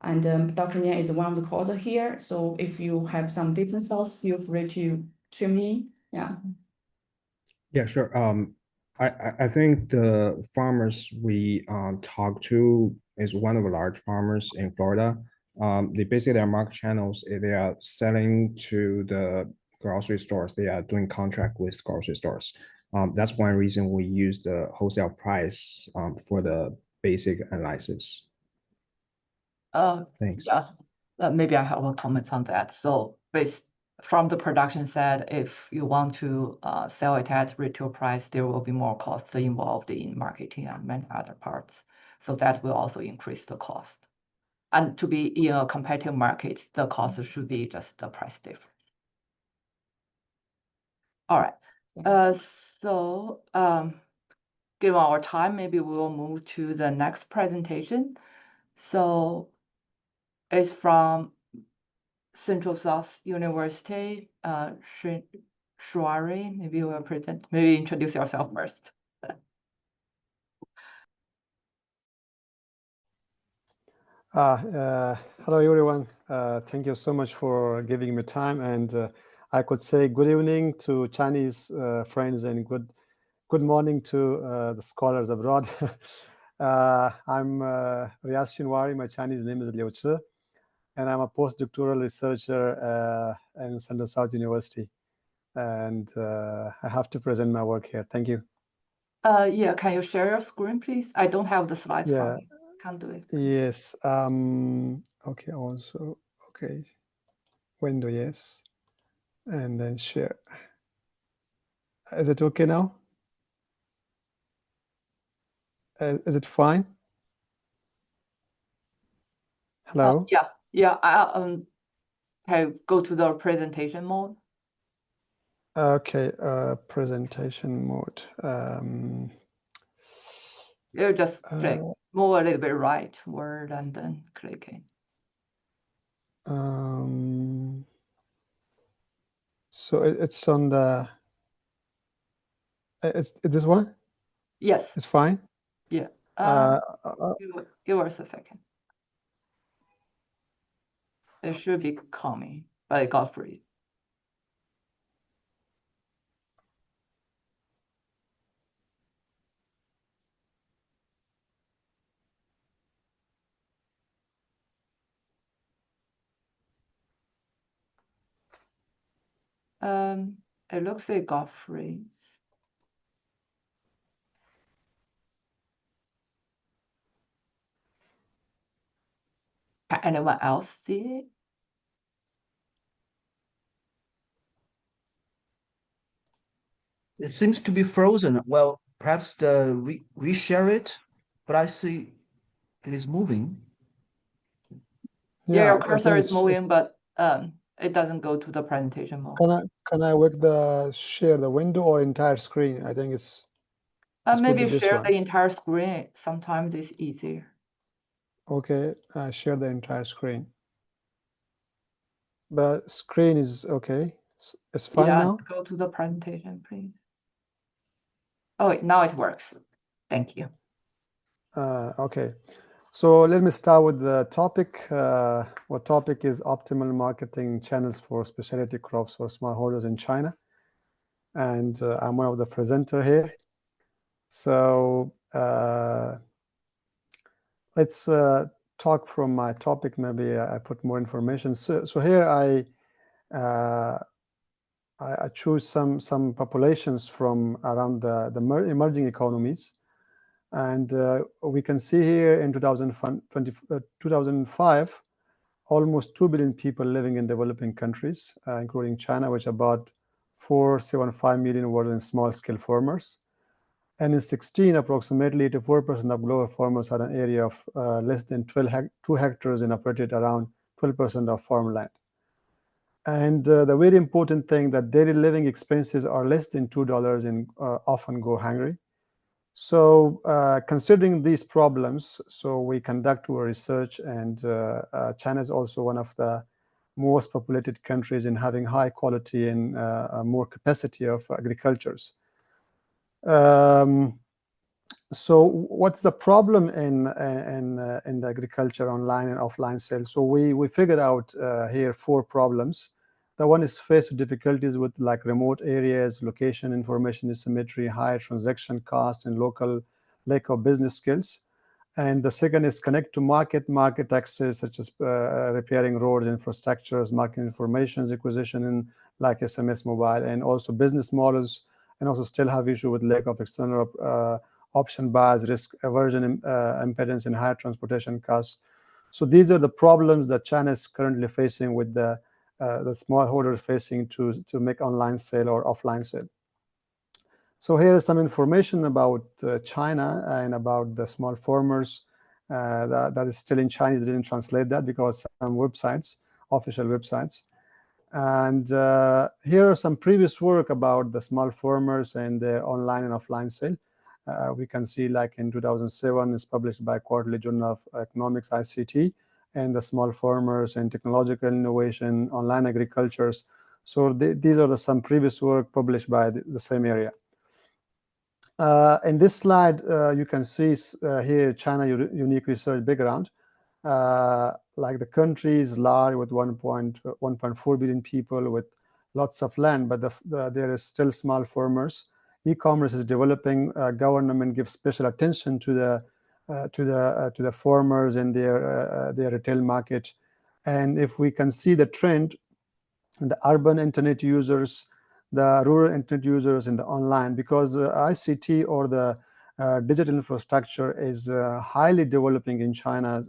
And Dr. Yan is one of the co-authors here. So if you have some different thoughts, feel free to chime in. Yeah. Yeah, sure. I think the farmers we talked to is one of the large farmers in Florida. They basically their market channels, they are selling to the grocery stores. They are doing contract with grocery stores. That's one reason we use the wholesale price for the basic analysis. Thanks. Yeah, maybe I have a comment on that. So based from the production side, if you want to sell it at retail price, there will be more costs involved in marketing and many other parts. So that will also increase the cost. And to be in a competitive market, the cost should be just the price difference. All right. So given our time, maybe we will move to the next presentation. So it's from Central South University, Shuari. Maybe you will present, maybe introduce yourself first. Hello, everyone. Thank you so much for giving me time. And I could say good evening to Chinese friends and good morning to the scholars abroad. I'm Riyaz Shinwari. My Chinese name is Liu Chi, and I'm a postdoctoral researcher in Central South University. And I have to present my work here. Thank you. Yeah, can you share your screen, please? I don't have the slides Yeah. for me. Can't do it. Yes. Okay. Also, okay. Window, yes. And then share. Is it okay now? Is it fine? Hello? Yeah. Okay, go to the presentation mode. Okay, presentation mode. You just click, move a little bit rightward and then clicking. So it's on the, it's this one? Yes. It's fine? Yeah. Give us a second. It should be coming, but it got freeze. It looks like it got freeze. Can anyone else see it? It seems to be frozen. Well, perhaps we share it, but I see it is moving. Yeah, your I think cursor is it's- moving, but it doesn't go to the presentation mode. Can I work the share the window or entire screen? I think it's could Maybe be this share one. the entire screen. Sometimes it's easier. Okay, share the entire screen. But screen is okay. It's fine Yeah, now. go to the presentation, please. Oh, wait, now it works. Thank you. Okay, so let me start with the topic. What topic is optimal marketing channels for specialty crops for smallholders in China? And I'm one of the presenter here. So let's talk from my topic. Maybe I put more information. So here I choose some populations from around the emerging economies. And we can see here in 2005, almost 2 billion people living in developing countries, including China, which about 475 million were in small-scale farmers. And in 16, approximately 84% of global farmers had an area of less than 2 hectares and operated around 12% of farmland. And the very important thing that daily living expenses are less than $2 and often go hungry. So considering these problems, so we conduct our research, and China is also one of the most populated countries in having high quality and more capacity of agricultures. So what's the problem in the agriculture online and offline sales? So we figured out here 4 problems. The one is faced with difficulties with like remote areas, location information asymmetry, high transaction costs, and local lack of business skills. And the second is connect to market access, such as repairing roads, infrastructures, market information acquisition, and like SMS mobile, and also business models, and also still have issue with lack of external option bias, risk aversion, impedance, and higher transportation costs. So these are the problems that China is currently facing with the smallholders facing to make online sale or offline sale. So here is some information about China and about the small farmers that is still in Chinese. They didn't translate that because some websites, official websites. And here are some previous work about the small farmers and their online and offline sale. We can see like in 2007, it's published by Quarterly Journal of Economics, ICT, and the small farmers and technological innovation, online agricultures. So these are some previous work published by the same area. In this slide, you can see here China unique research background. Like the country is large with 1.4 billion people with lots of land, but there is still small farmers. E-commerce is developing. Government gives special attention to the farmers and their retail market. And if we can see the trend, the urban internet users, the rural internet users, and the online, because ICT or the digital infrastructure is highly developing in China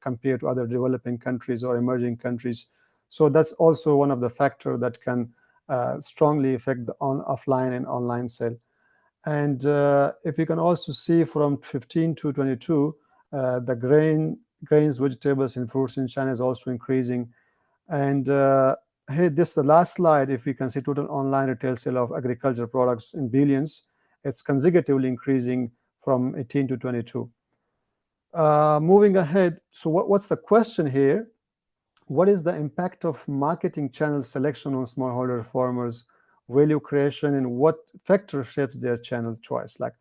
compared to other developing countries or emerging countries. So that's also one of the factors that can strongly affect the offline and online sale. And if you can also see from 15 to 22, the grains, vegetables, and fruits in China is also increasing. And here, this is the last slide. If we can see total online retail sale of agricultural products in billions, it's consecutively increasing from 18 to 22. Moving ahead, so what's the question here? What is the impact of marketing channel selection on smallholder farmers' value creation, and what factor shapes their channel choice? Like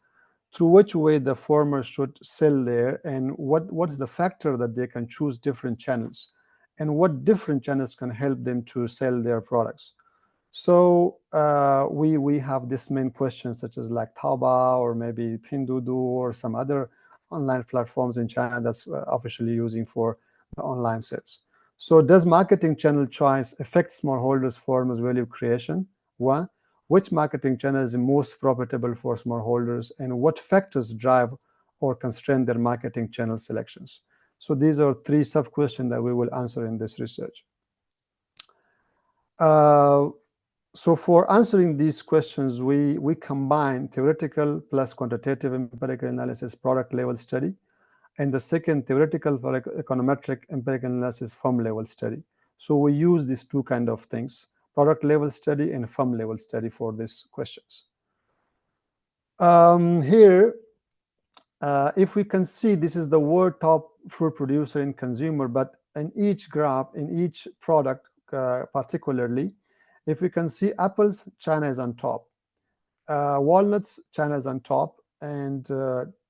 through which way the farmers should sell there, and what is the factor that they can choose different channels, and what different channels can help them to sell their products. So we have this main question, such as like Taobao or maybe Pinduoduo or some other online platforms in China that's officially using for the online sales. So does marketing channel choice affect smallholders farmers' value creation? One, which marketing channel is the most profitable for smallholders, and what factors drive or constrain their marketing channel selections? So these are 3 sub-questions that we will answer in this research. So for answering these questions, we combine theoretical plus quantitative empirical analysis product level study, and the second theoretical for econometric empirical analysis firm level study. So we use these 2 kind of things, product level study and firm level study for these questions. Here, if we can see, this is the world top fruit producer and consumer, but in each graph, in each product particularly, if we can see apples, China is on top. Walnuts, China is on top. And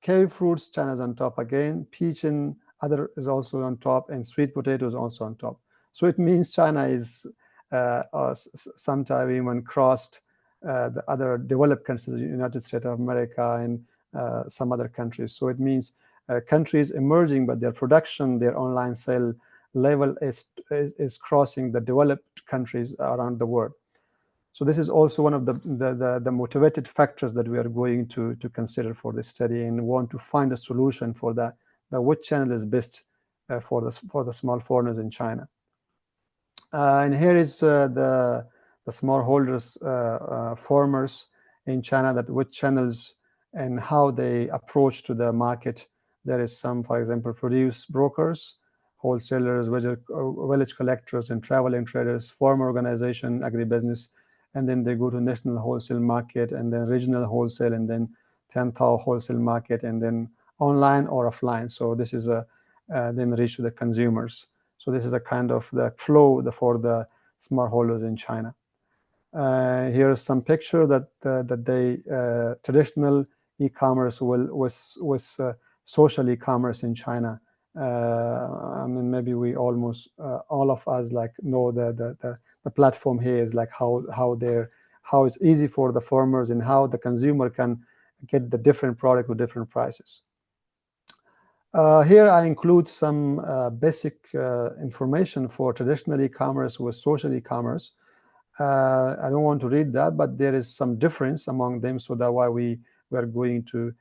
kiwi fruits, China is on top again. Peach and other is also on top. And sweet potatoes also on top. So it means China is sometime even crossed the other developed countries, the United States of America and some other countries. So it means countries emerging, but their production, their online sale level is crossing the developed countries around the world. So this is also one of the motivated factors that we are going to consider for this study, and want to find a solution for that which channel is best for the small foreigners in China. And here is the smallholders farmers in China, that which channels and how they approach to the market. There is some, for example, produce brokers, wholesalers, village collectors, and traveling traders, farm organization, agribusiness, and then they go to national wholesale market, and then regional wholesale, and then Tiantao wholesale market, and then online or offline. So this is then reach to the consumers. So this is a kind of the flow for the smallholders in China. Here is some picture that they traditional e-commerce was social e-commerce in China. I mean, maybe we almost all of us like know the platform here is like how it's easy for the farmers and how the consumer can get the different product with different prices. Here I include some basic information for traditional e-commerce with social e-commerce. I don't want to read that, but there is some difference among them, so that's why we are going to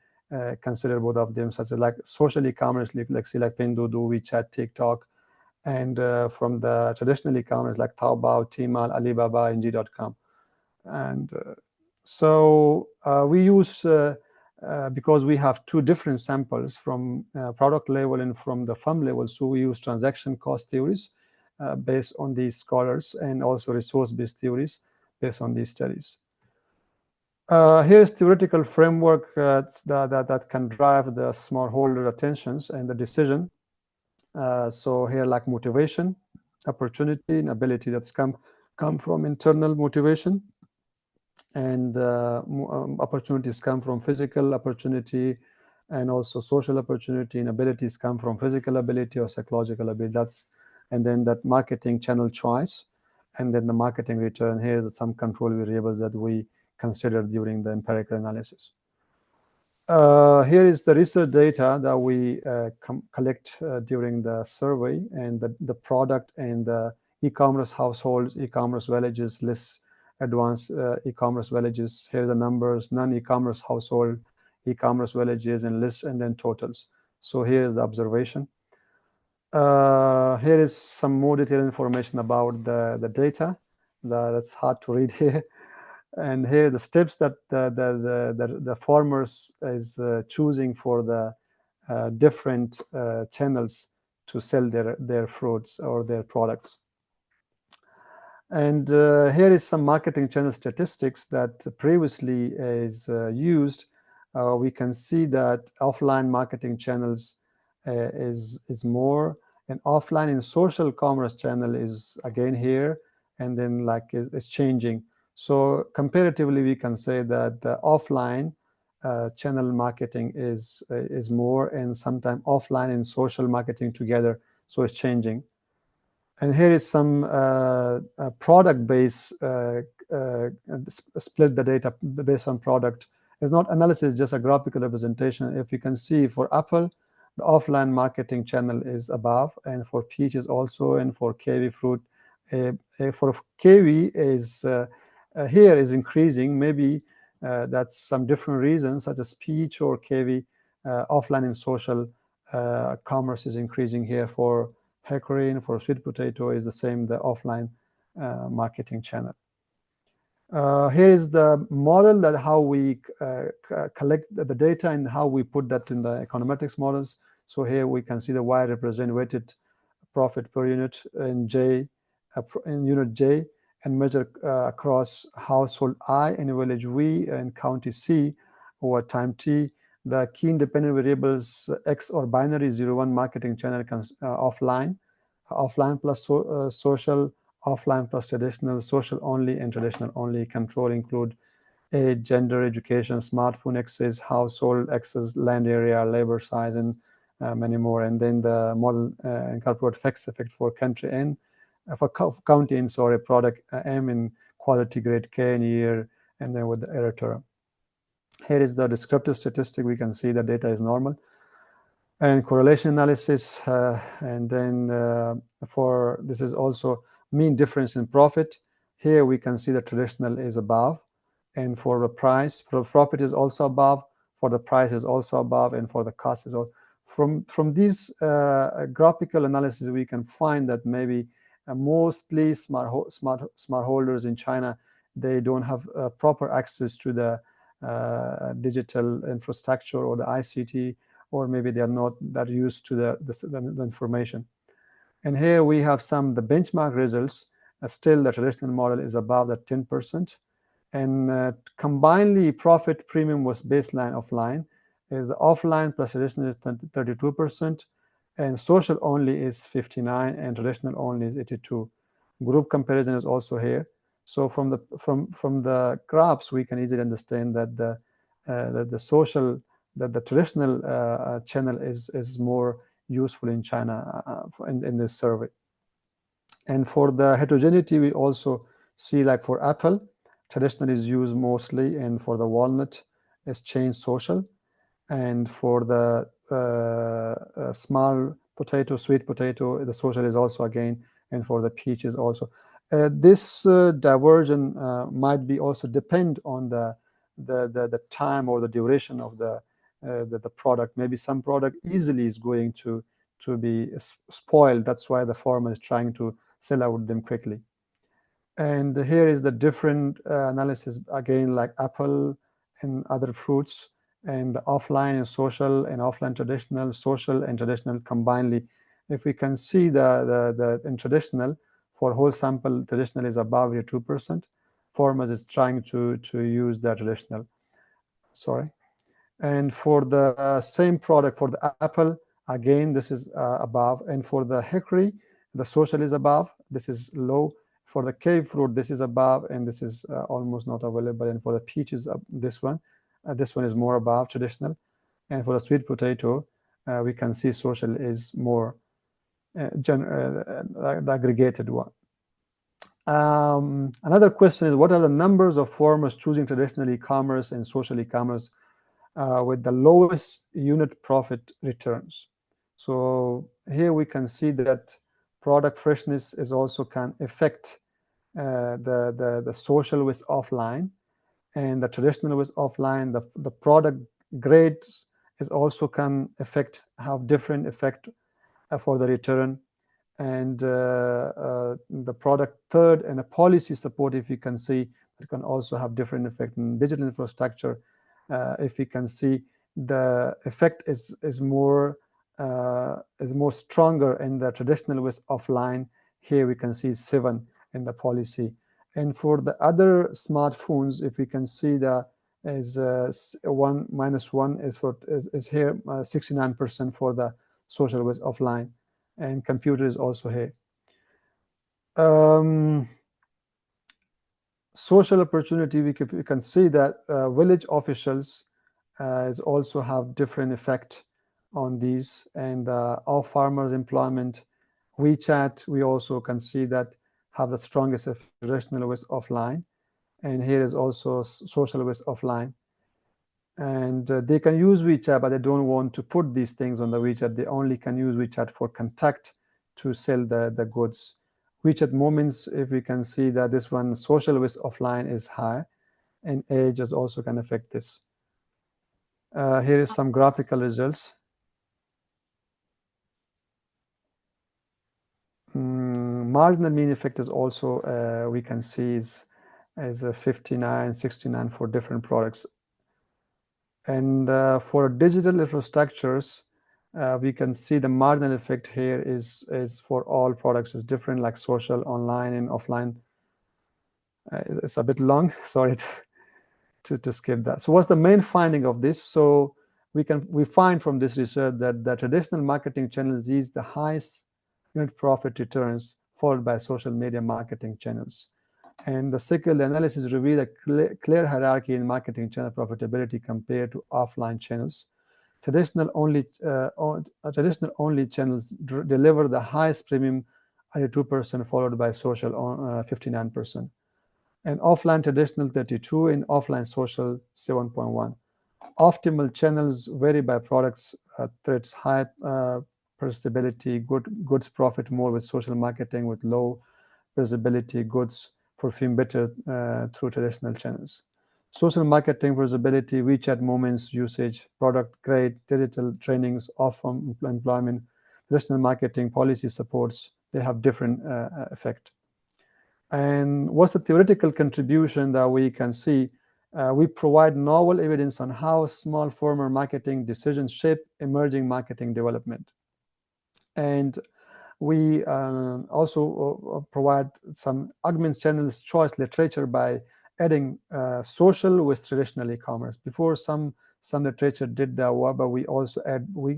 consider both of them, such as like social e-commerce, like Pinduoduo, WeChat, TikTok, and from the traditional e-commerce like Taobao, Tmall, Alibaba, and JD.com. And so we use, because we have 2 different samples from product level and from the firm level, so we use transaction cost theories based on these scholars, and also resource-based theories based on these studies. Here's theoretical framework that can drive the smallholder attentions and the decision. So here, like motivation, opportunity, and ability, that's come from internal motivation, and opportunities come from physical opportunity, and also social opportunity, and abilities come from physical ability or psychological ability. And then that marketing channel choice, and then the marketing return. Here are some control variables that we considered during the empirical analysis. Here is the research data that we collect during the survey, and the product and the e-commerce households, e-commerce villages, lists, advanced e-commerce villages. Here are the numbers, non-e-commerce household, e-commerce villages, and lists, and then totals. So here is the observation. Here is some more detailed information about the data. That's hard to read here. And here the steps that the farmers is choosing for the different channels to sell their fruits or their products. And here is some marketing channel statistics that previously is used. We can see that offline marketing channels is more, and offline and social commerce channel is again here, and then like is changing. So comparatively, we can say that the offline channel marketing is more, and sometimes offline and social marketing together. So it's changing. And here is some product-based split the data based on product. It's not analysis, just a graphical representation. If you can see for Apple, the offline marketing channel is above, and for peaches also, and for kiwi fruit. For kiwi is here is increasing. Maybe that's some different reasons, such as peach or kiwi, offline and social commerce is increasing here. For hecarin, for sweet potato is the same, the offline marketing channel. Here is the model that how we collect the data and how we put that in the econometrics models. So here we can see the Y represent weighted profit per unit in unit J, and measure across household I and village V and county C over time T. The key independent variables X or binary 0-1 marketing channel offline plus social, offline plus traditional, social only and traditional only. Control include age, gender, education, smartphone access, household access, land area, labor size, and many more. And then the model incorporate FX effect for country N, for county N, sorry, product M in quality grade K in year, and then with the error term. Here is the descriptive statistic. We can see the data is normal. And correlation analysis, and then for this is also mean difference in profit. Here we can see the traditional is above, and for the price, for profit is also above, for the price is also above, and for the cost is also. From these graphical analysis, we can find that maybe mostly smallholders in China, they don't have proper access to the digital infrastructure or the ICT, or maybe they are not that used to the information. And here we have the benchmark results. Still, the traditional model is above the 10%. And combinedly, profit premium was baseline offline. Is the offline plus traditional is 32%, and social only is 59%, and traditional only is 82%. Group comparison is also here. So from the graphs, we can easily understand that the traditional channel is more useful in China in this survey. And for the heterogeneity, we also see, like for apple, traditional is used mostly, and for the walnut is changed social, and for the small potato, sweet potato, the social is also again, and for the peaches also. This diversion might be also depend on the time or the duration of the product. Maybe some product easily is going to be spoiled. That's why the farmer is trying to sell out them quickly. And here is the different analysis again, like apple and other fruits, and the offline and social, and offline traditional, social and traditional combinedly. If we can see the in traditional, for whole sample, traditional is above 2%. Farmers is trying to use the traditional. Sorry. And for the same product, for the apple, again, this is above. And for the hickory, the social is above. This is low. For the cave fruit, this is above, and this is almost not available. And for the peaches, this one is more above traditional. And for the sweet potato, we can see social is more the aggregated one. Another question is, what are the numbers of farmers choosing traditional e-commerce and social e-commerce with the lowest unit profit returns? So here we can see that product freshness is also can affect the social with offline, and the traditional with offline. The product grades is also can have different effect for the return. And the product third and a policy support, if you can see, it can also have different effect in digital infrastructure. If you can see, the effect is more stronger in the traditional with offline. Here we can see 7 in the policy. And for the other smartphones, if we can see, the is -1 is here 69% for the social with offline, and computer is also here. Social opportunity, we can see that village officials is also have different effect on these, and off farmers employment. WeChat, we also can see that have the strongest effect, traditional with offline, and here is also social with offline. And they can use WeChat, but they don't want to put these things on the WeChat. They only can use WeChat for contact to sell the goods. WeChat moments, if we can see that this one, social with offline is high, and age is also can affect this. Here is some graphical results. marginal mean effect is also, we can see is a 59, 69 for different products. And for digital infrastructures, we can see the marginal effect here is for all products is different, like social, online, and offline. It's a bit long, sorry to skip that. So what's the main finding of this? So we find from this research that the traditional marketing channels yield the highest unit profit returns, followed by social media marketing channels. And the second analysis revealed a clear hierarchy in marketing channel profitability compared to offline channels. Traditional only channels deliver the highest premium, 82%, followed by social 59%. And offline traditional 32%, and offline social 7.1%. Optimal channels vary by products, threats, high profitability, goods profit more with social marketing, with low visibility goods perform better through traditional channels. Social marketing visibility, WeChat moments usage, product grade, digital trainings, off-from employment, traditional marketing policy supports, they have different effect. And what's the theoretical contribution that we can see? We provide novel evidence on how small former marketing decisions shape emerging marketing development. And we also provide some augments channels choice literature by adding social with traditional e-commerce. Before some literature did that work, but we also add, we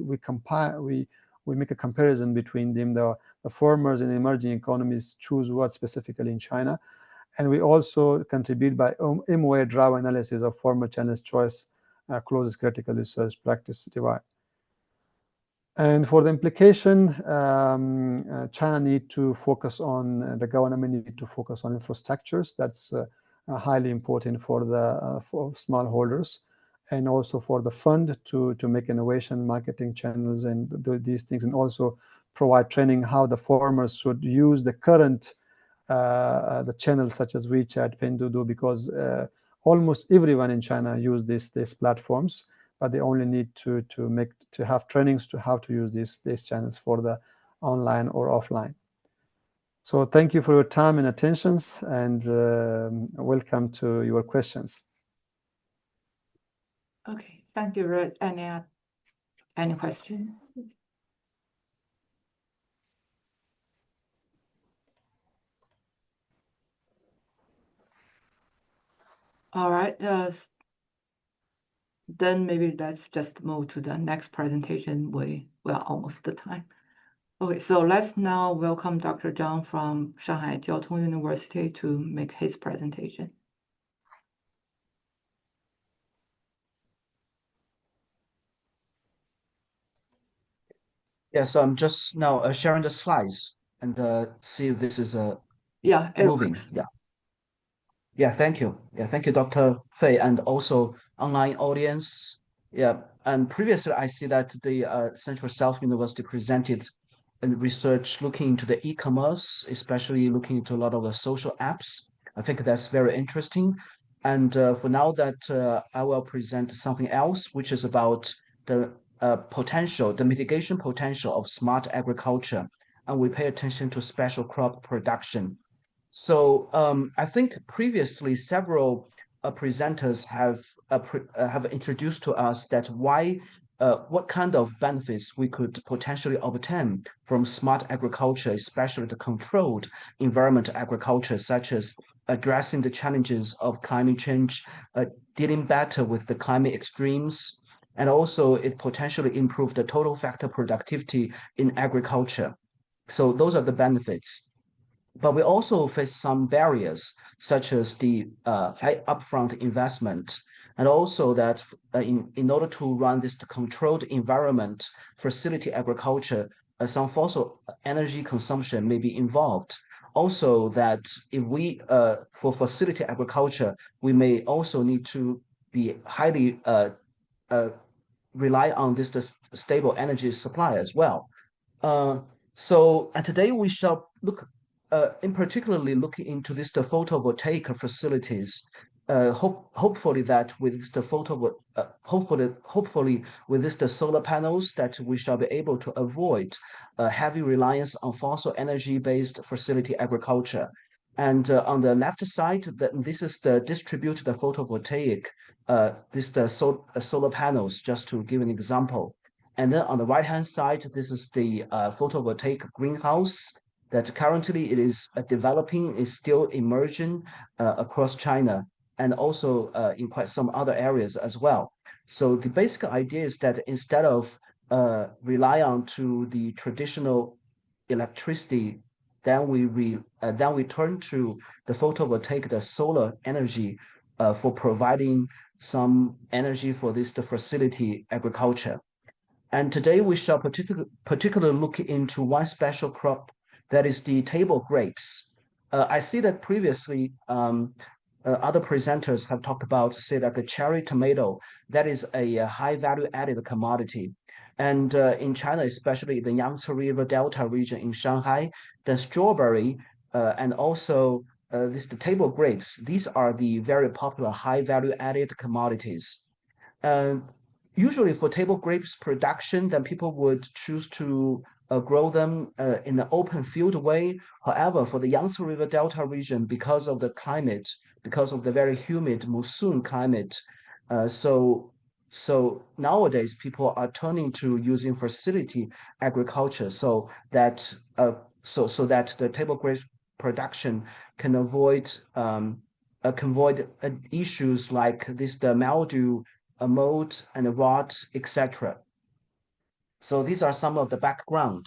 make a comparison between them. The farmers in emerging economies choose what specifically in China. And we also contribute by MOA drive analysis of former channels choice closest critical research practice divide. And for the implication, China need to focus on, the government need to focus on infrastructures. That's highly important for the for smallholders, and also for the fund to make innovation marketing channels and do these things, and also provide training how the farmers should use the current the channels such as WeChat, Pinduoduo, because almost everyone in China use these platforms, but they only need to have trainings to how to use these channels for the online or offline. So thank you for your time and attentions, and welcome to your questions. Okay, thank you, Red. Any question? All right, then maybe let's just move to the next presentation. We are almost the time. Okay, so let's now welcome Dr. Zhang from Shanghai Jiao Tong University to make his presentation. Yeah, so I'm just now sharing the slides and see if this is Yeah, it moving. works. Yeah. Yeah, thank you. Yeah, thank you, Dr. Fei, and also online audience. Yeah, and previously I see that the Central South University presented a research looking into the e-commerce, especially looking into a lot of the social apps. I think that's very interesting. And for now that I will present something else, which is about the potential, the mitigation potential of smart agriculture. And we pay attention to special crop production. So I think previously several presenters have introduced to us that what kind of benefits we could potentially obtain from smart agriculture, especially the controlled environment agriculture, such as addressing the challenges of climate change, dealing better with the climate extremes, and also it potentially improve the total factor productivity in agriculture. So those are the benefits. But we also face some barriers, such as the high upfront investment, and also that in order to run this controlled environment facility agriculture, some fossil energy consumption may be involved. Also, that if we for facility agriculture, we may also need to be highly rely on this stable energy supply as well. And today we shall look in particularly looking into the photovoltaic facilities hopefully that with the hopefully with this the solar panels that we shall be able to avoid heavy reliance on fossil energy based facility agriculture. And on the left side, this is the distributed photovoltaic, solar panels, just to give an example. And then on the right hand side, this is the photovoltaic greenhouse that currently it is developing, is still emerging across China, and also in quite some other areas as well. So the basic idea is that instead of rely on to the traditional electricity, then we turn to the photovoltaic, the solar energy, for providing some energy for the facility agriculture. And today we shall particularly look into one special crop, that is the table grapes. I see that previously other presenters have talked about, say, like a cherry tomato. That is a high value added commodity. And in China, especially the Yangtze River Delta region in Shanghai, the strawberry and also the table grapes, these are the very popular high value added commodities. Usually for table grapes production, then people would choose to grow them in an open field way. However, for the Yangtze River Delta region, because of the climate, because of the very humid monsoon climate, so nowadays people are turning to using facility agriculture, so that that the table grapes production can avoid issues like the mildew, mold, and rot, etc. So these are some of the background.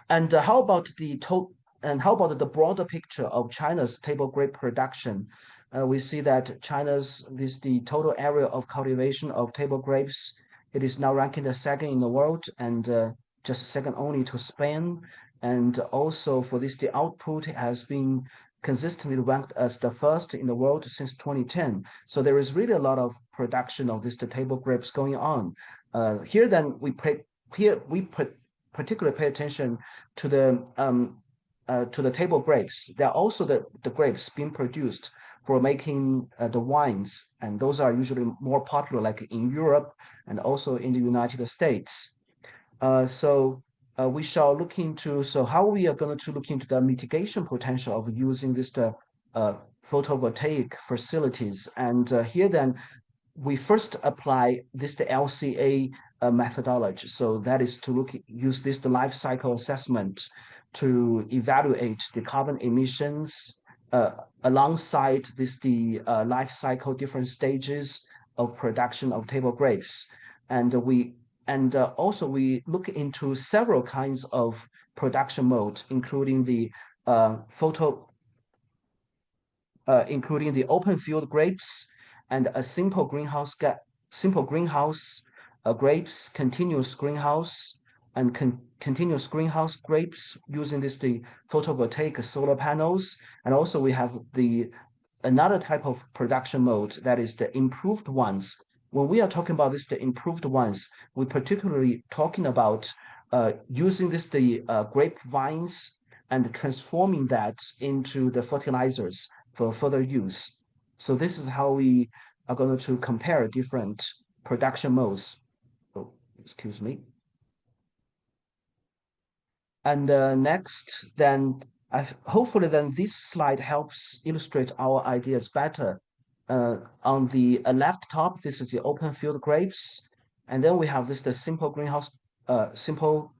And how about the broader picture of China's table grape production? We see that the total area of cultivation of table grapes, it is now ranking the second in the world, and just second only to Spain. And also for this, the output has been consistently ranked as the first in the world since 2010. So there is really a lot of production of the table grapes going on. Here then we particularly pay attention to the table grapes. There are also the grapes being produced for making the wines, and those are usually more popular, like in Europe and also in the United States. We shall look into how we are going to look into the mitigation potential of using photovoltaic facilities. And here then we first apply the LCA methodology. So that is to use the life cycle assessment to evaluate the carbon emissions alongside the life cycle different stages of production of table grapes. And also we look into several kinds of production mode, including the open field grapes and a simple greenhouse grapes, continuous greenhouse, and continuous greenhouse grapes using the photovoltaic solar panels. And also we have another type of production mode, that is the improved ones. When we are talking about the improved ones, we're particularly talking about using the grapevines and transforming that into the fertilizers for further use. So this is how we are going to compare different production modes. Oh, excuse me. And next, then hopefully then this slide helps illustrate our ideas better. On the left top, this is the open field grapes, and then we have the simple greenhouse, simple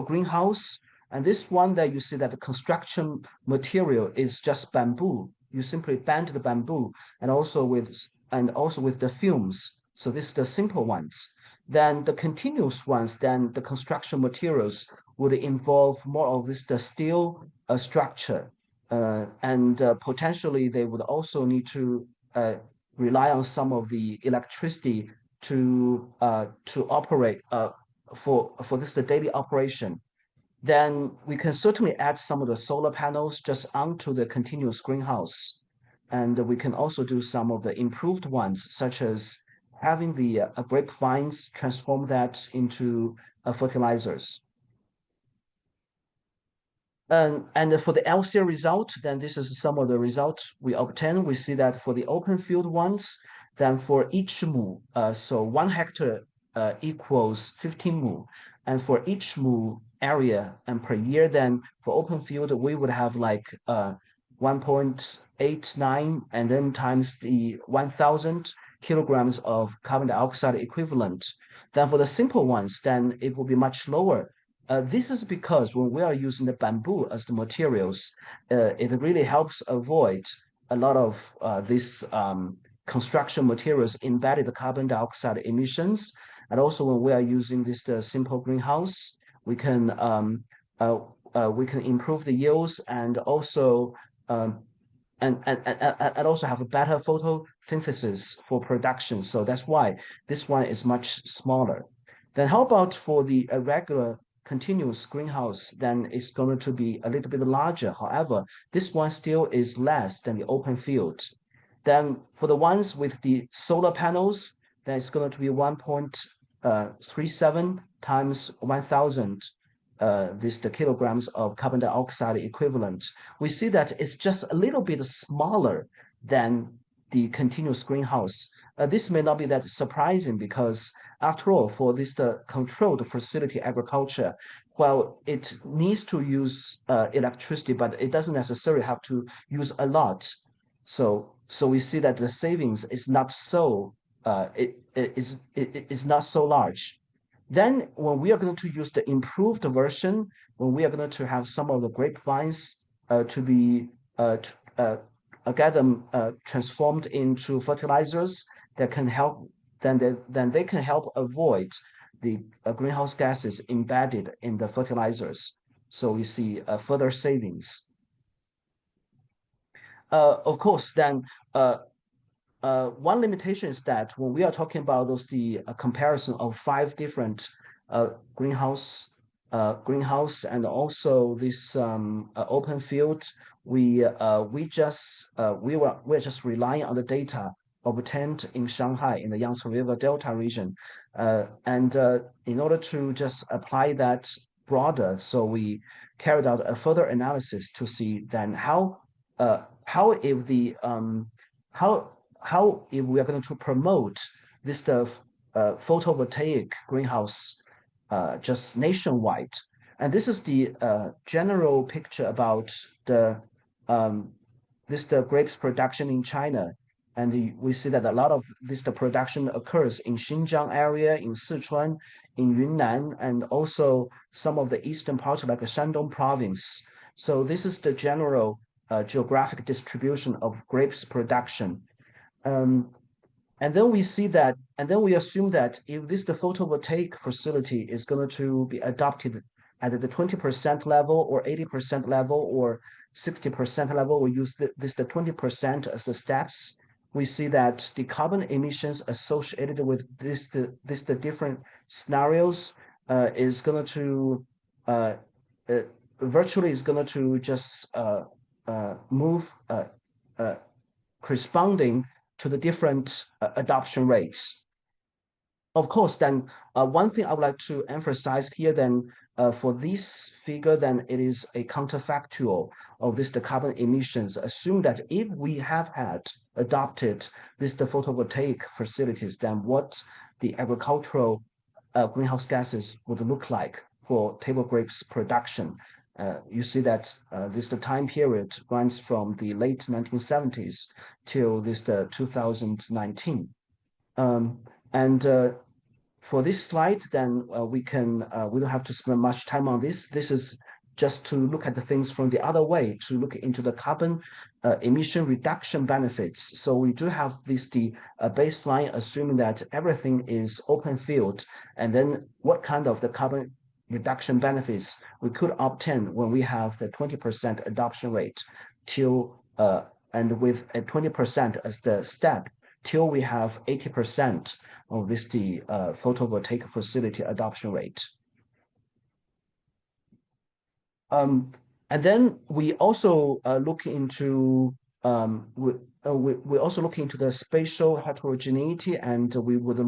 greenhouse. And this one that you see that the construction material is just bamboo. You simply bend the bamboo, and also with the fumes. So this is the simple ones. Then the continuous ones, then the construction materials would involve more of the steel structure, and potentially they would also need to rely on some of the electricity to operate for the daily operation. Then we can certainly add some of the solar panels just onto the continuous greenhouse. And we can also do some of the improved ones, such as having the grapevines transform that into fertilizers. And for the LCA result, then this is some of the results we obtain. We see that for the open field ones, then for each mu, so 1 hectare equals 15 mu. And for each mu area and per year, then for open field, we would have like 1.89 and then times the 1,000 kilograms of carbon dioxide equivalent. Then for the simple ones, then it will be much lower. This is because when we are using the bamboo as the materials, it really helps avoid a lot of these construction materials embedded carbon dioxide emissions. And also when we are using this simple greenhouse, we can improve the yields and also and also have a better photosynthesis for production. So that's why this one is much smaller. Then how about for the regular continuous greenhouse? Then it's going to be a little bit larger. However, this one still is less than the open field. Then for the ones with the solar panels, then it's going to be 1.37 times 1,000 the kilograms of carbon dioxide equivalent. We see that it's just a little bit smaller than the continuous greenhouse. This may not be that surprising because after all, for this controlled facility agriculture, well, it needs to use electricity, but it doesn't necessarily have to use a lot. So we see that the savings is not so it is not so large. Then when we are going to use the improved version, when we are going to have some of the grapevines to be get them transformed into fertilizers that can help, then they can help avoid the greenhouse gases embedded in the fertilizers. So we see further savings. Of course, then one limitation is that when we are talking about the comparison of 5 different greenhouse and also this open field, we're just relying on the data obtained in Shanghai in the Yangtze River Delta region, and in order to just apply that broader, so we carried out a further analysis to see then how if the how if we are going to promote this photovoltaic greenhouse just nationwide. And this is the general picture about the grapes production in China. And we see that a lot of the production occurs in Xinjiang area, in Sichuan, in Yunnan, and also some of the eastern parts like Shandong province. So this is the general geographic distribution of grapes production. And then we see that, and then we assume that if the photovoltaic facility is going to be adopted at the 20% level or 80% level or 60% level, we use the 20% as the steps. We see that the carbon emissions associated with the different scenarios is going to virtually is going to just move corresponding to the different adoption rates. Of course, then one thing I would like to emphasize here then for this figure, then it is a counterfactual of the carbon emissions. Assume that if we have had adopted the photovoltaic facilities, then what the agricultural greenhouse gases would look like for table grapes production. You see that the time period runs from the late 1970s till the 2019. For this slide, then we don't have to spend much time on this. This is just to look at the things from the other way, to look into the carbon emission reduction benefits. So we do have the baseline, assuming that everything is open field, and then what kind of the carbon reduction benefits we could obtain when we have the 20% adoption rate till and with a 20% as the step till we have 80% of the photovoltaic facility adoption rate. And then we also look into we also look into the spatial heterogeneity, and we would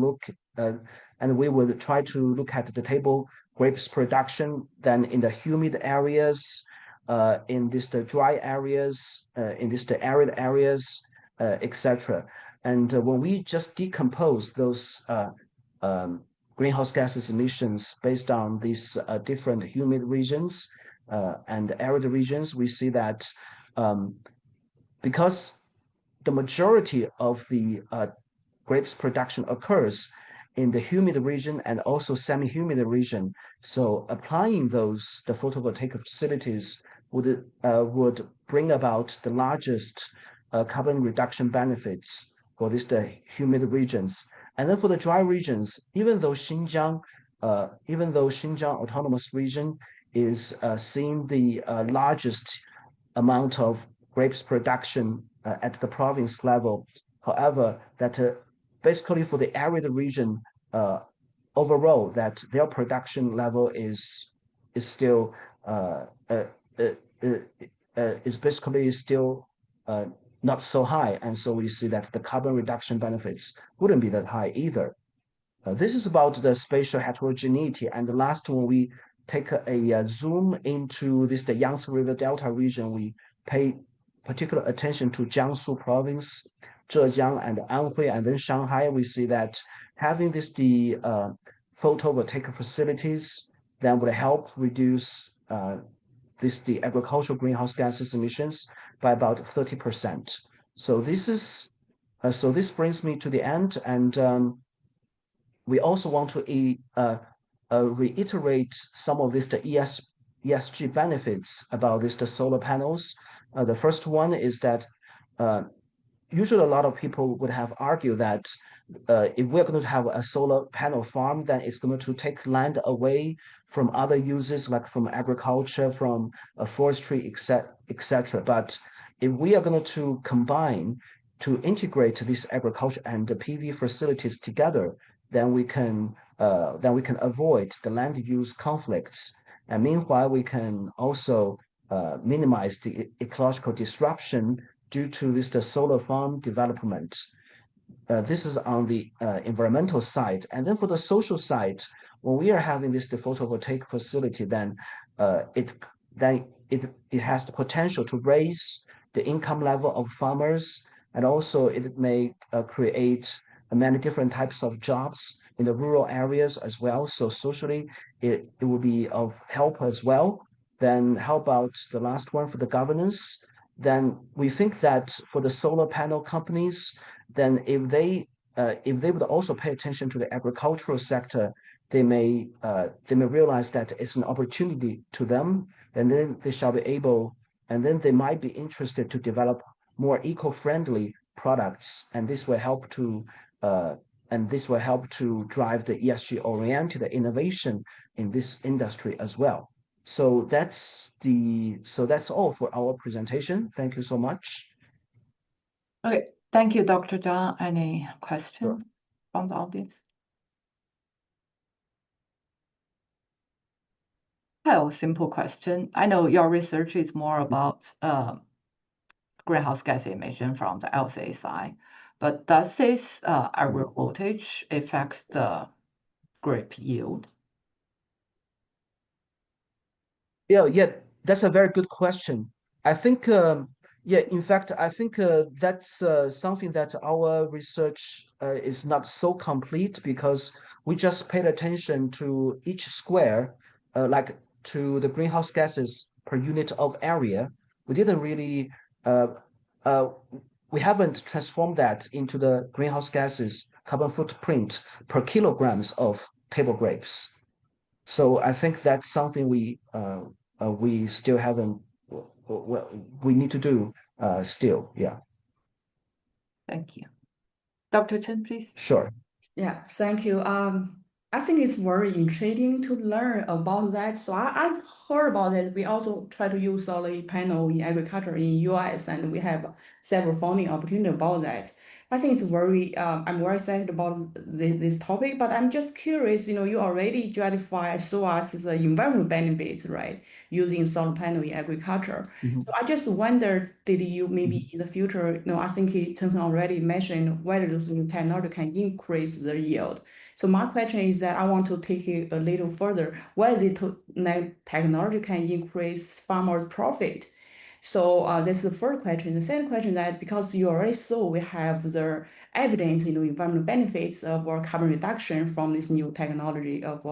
try to look at the table grapes production then in the humid areas, in the dry areas, in the arid areas, etc. And when we just decompose those greenhouse gases emissions based on these different humid regions and arid regions, we see that because the majority of the grapes production occurs in the humid region and also semi-humid region. So applying the photovoltaic facilities would bring about the largest carbon reduction benefits for the humid regions. And then for the dry regions, even though Xinjiang Autonomous Region is seeing the largest amount of grapes production at the province level. However, that basically for the arid region overall, that their production level is still is basically still not so high, and so we see that the carbon reduction benefits wouldn't be that high either. This is about the spatial heterogeneity, and the last one we take a zoom into the Yangtze River Delta region. We pay particular attention to Jiangsu province, Zhejiang and Anhui, and then Shanghai. We see that having the photovoltaic facilities that would help reduce the agricultural greenhouse gases emissions by about 30%. So this brings me to the end, and we also want to reiterate some of the ESG benefits about the solar panels. The first one is that usually a lot of people would have argued that if we're going to have a solar panel farm, then it's going to take land away from other uses, like from agriculture, from forestry, etc. But if we are going to integrate this agriculture and the PV facilities together, then we can avoid the land use conflicts. And meanwhile, we can also minimize the ecological disruption due to the solar farm development. This is on the environmental side. And then for the social side, when we are having the photovoltaic facility, then it has the potential to raise the income level of farmers, and also it may create many different types of jobs in the rural areas as well. So socially, it will be of help as well. Then how about the last one for the governance? Then we think that for the solar panel companies, then if they would also pay attention to the agricultural sector, they may realize that it's an opportunity to them, and then they shall be able, and then they might be interested to develop more eco-friendly products, and this will help to drive the ESG-oriented innovation in this industry as well. So that's all for our presentation. Thank you so much. Okay, thank you, Dr. Zhang. Any questions from the audience? I have a simple question. I know your research is more about greenhouse gas emission from the LCA side, but does this agrivoltage affect the grape yield? Yeah, that's a very good question. I think, in fact, I think that's something that our research is not so complete, because we just paid attention to each square, like to the greenhouse gases per unit of area. We didn't really, we haven't transformed that into the greenhouse gases carbon footprint per kilograms of table grapes. So I think that's something we still haven't. We need to do still. Yeah. Thank you. Dr. Chen, please. Sure. Yeah, thank you. I think it's very intriguing to learn about that. So I heard about it. We also try to use solar panel in agriculture in US, and we have several funding opportunities about that. I think it's very, I'm very excited about this topic, but I'm just curious, you already show us the environmental benefits, right? Using solar panel in agriculture. So I just wonder, did you maybe in the future, I think Tencent already mentioned whether this new technology can increase the yield. So my question is that I want to take it a little further. Whether the technology can increase farmers' profit? So that's the first question. The second question that because you already saw we have the evidence, environmental benefits of our carbon reduction from this new technology of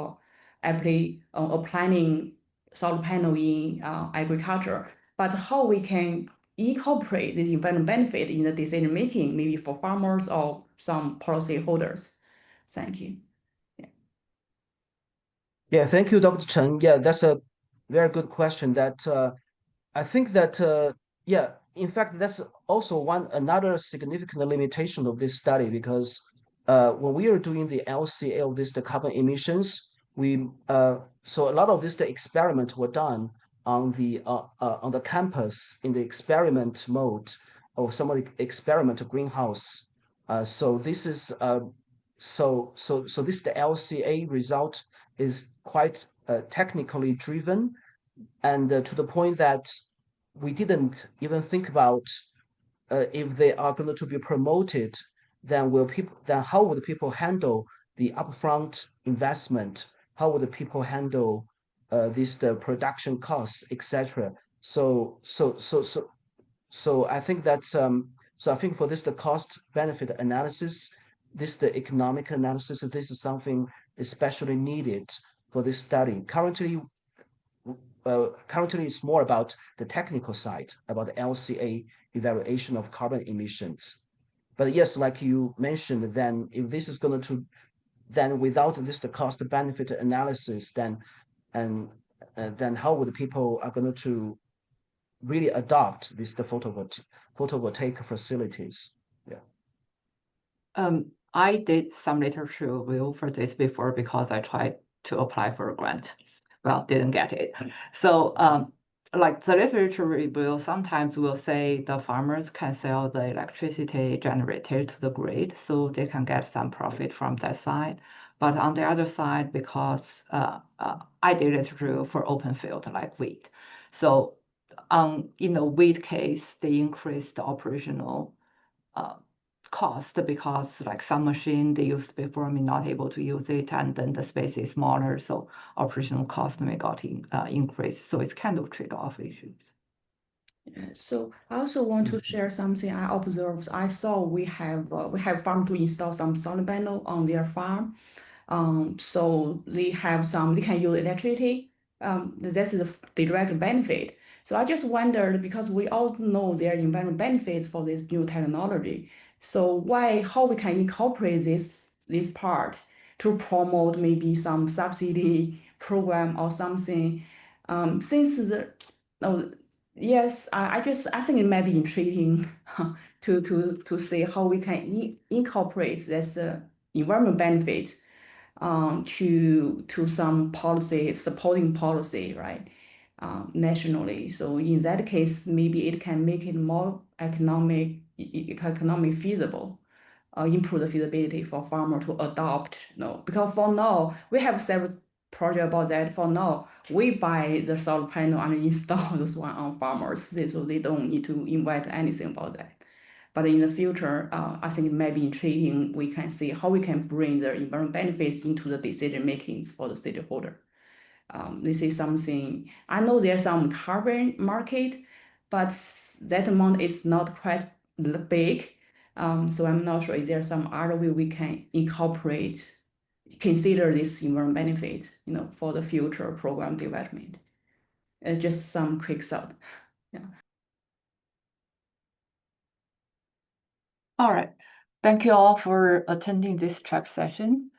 applying solar panel in agriculture. But how we can incorporate this environmental benefit in the decision making, maybe for farmers or some policy holders? Thank you. Yeah, thank you, Dr. Chen. Yeah, that's a very good question that I think that yeah, in fact, that's also another significant limitation of this study because when we are doing the LCA of the carbon emissions, so a lot of the experiments were done on the campus in the experiment mode or some of the experiment greenhouse. So this is this the LCA result is quite technically driven, and to the point that we didn't even think about if they are going to be promoted, then how would people handle the upfront investment? How would the people handle the production costs, etc. So I think that's so I think for this the cost benefit analysis, the economic analysis, this is something especially needed for this study. Currently it's more about the technical side, about the LCA evaluation of carbon emissions. But yes, like you mentioned, then if this is going to, then without the cost benefit analysis, then how would people are going to really adopt the photovoltaic facilities? Yeah. I did some literature review for this before because I tried to apply for a grant. Well, didn't get it. So like the literature review sometimes will say the farmers can sell the electricity generated to the grid, so they can get some profit from that side. But on the other side, because I did literature for open field like wheat, so in the wheat case, they increased the operational cost because like some machine they used before may not able to use it, and then the space is smaller, so operational cost may got increased. So it's kind of trade-off issues. Yeah, so I also want to share something I observed. I saw we have farm to install some solar panel on their farm. So they can use electricity. That's the direct benefit. So I just wondered because we all know there are environmental benefits for this new technology. So how we can incorporate this part to promote maybe some subsidy program or something. Yes, I think it might be intriguing to see how we can incorporate this environmental benefit to some supporting policy, right, nationally. So in that case, maybe it can make it more economic feasible, improve the feasibility for farmer to adopt. Because for now we have several project about that. For now, we buy the solar panel and install this one on farmers, so they don't need to invent anything about that. But in the future, I think it might be intriguing. We can see how we can bring the environmental benefits into the decision makings for the stakeholder. This is something I know there's some carbon market, but that amount is not quite big. So I'm not sure if there's some other way we can consider this environmental benefit, for the future program development. Just some quick thought. Yeah. All right. Thank you all for attending this track session.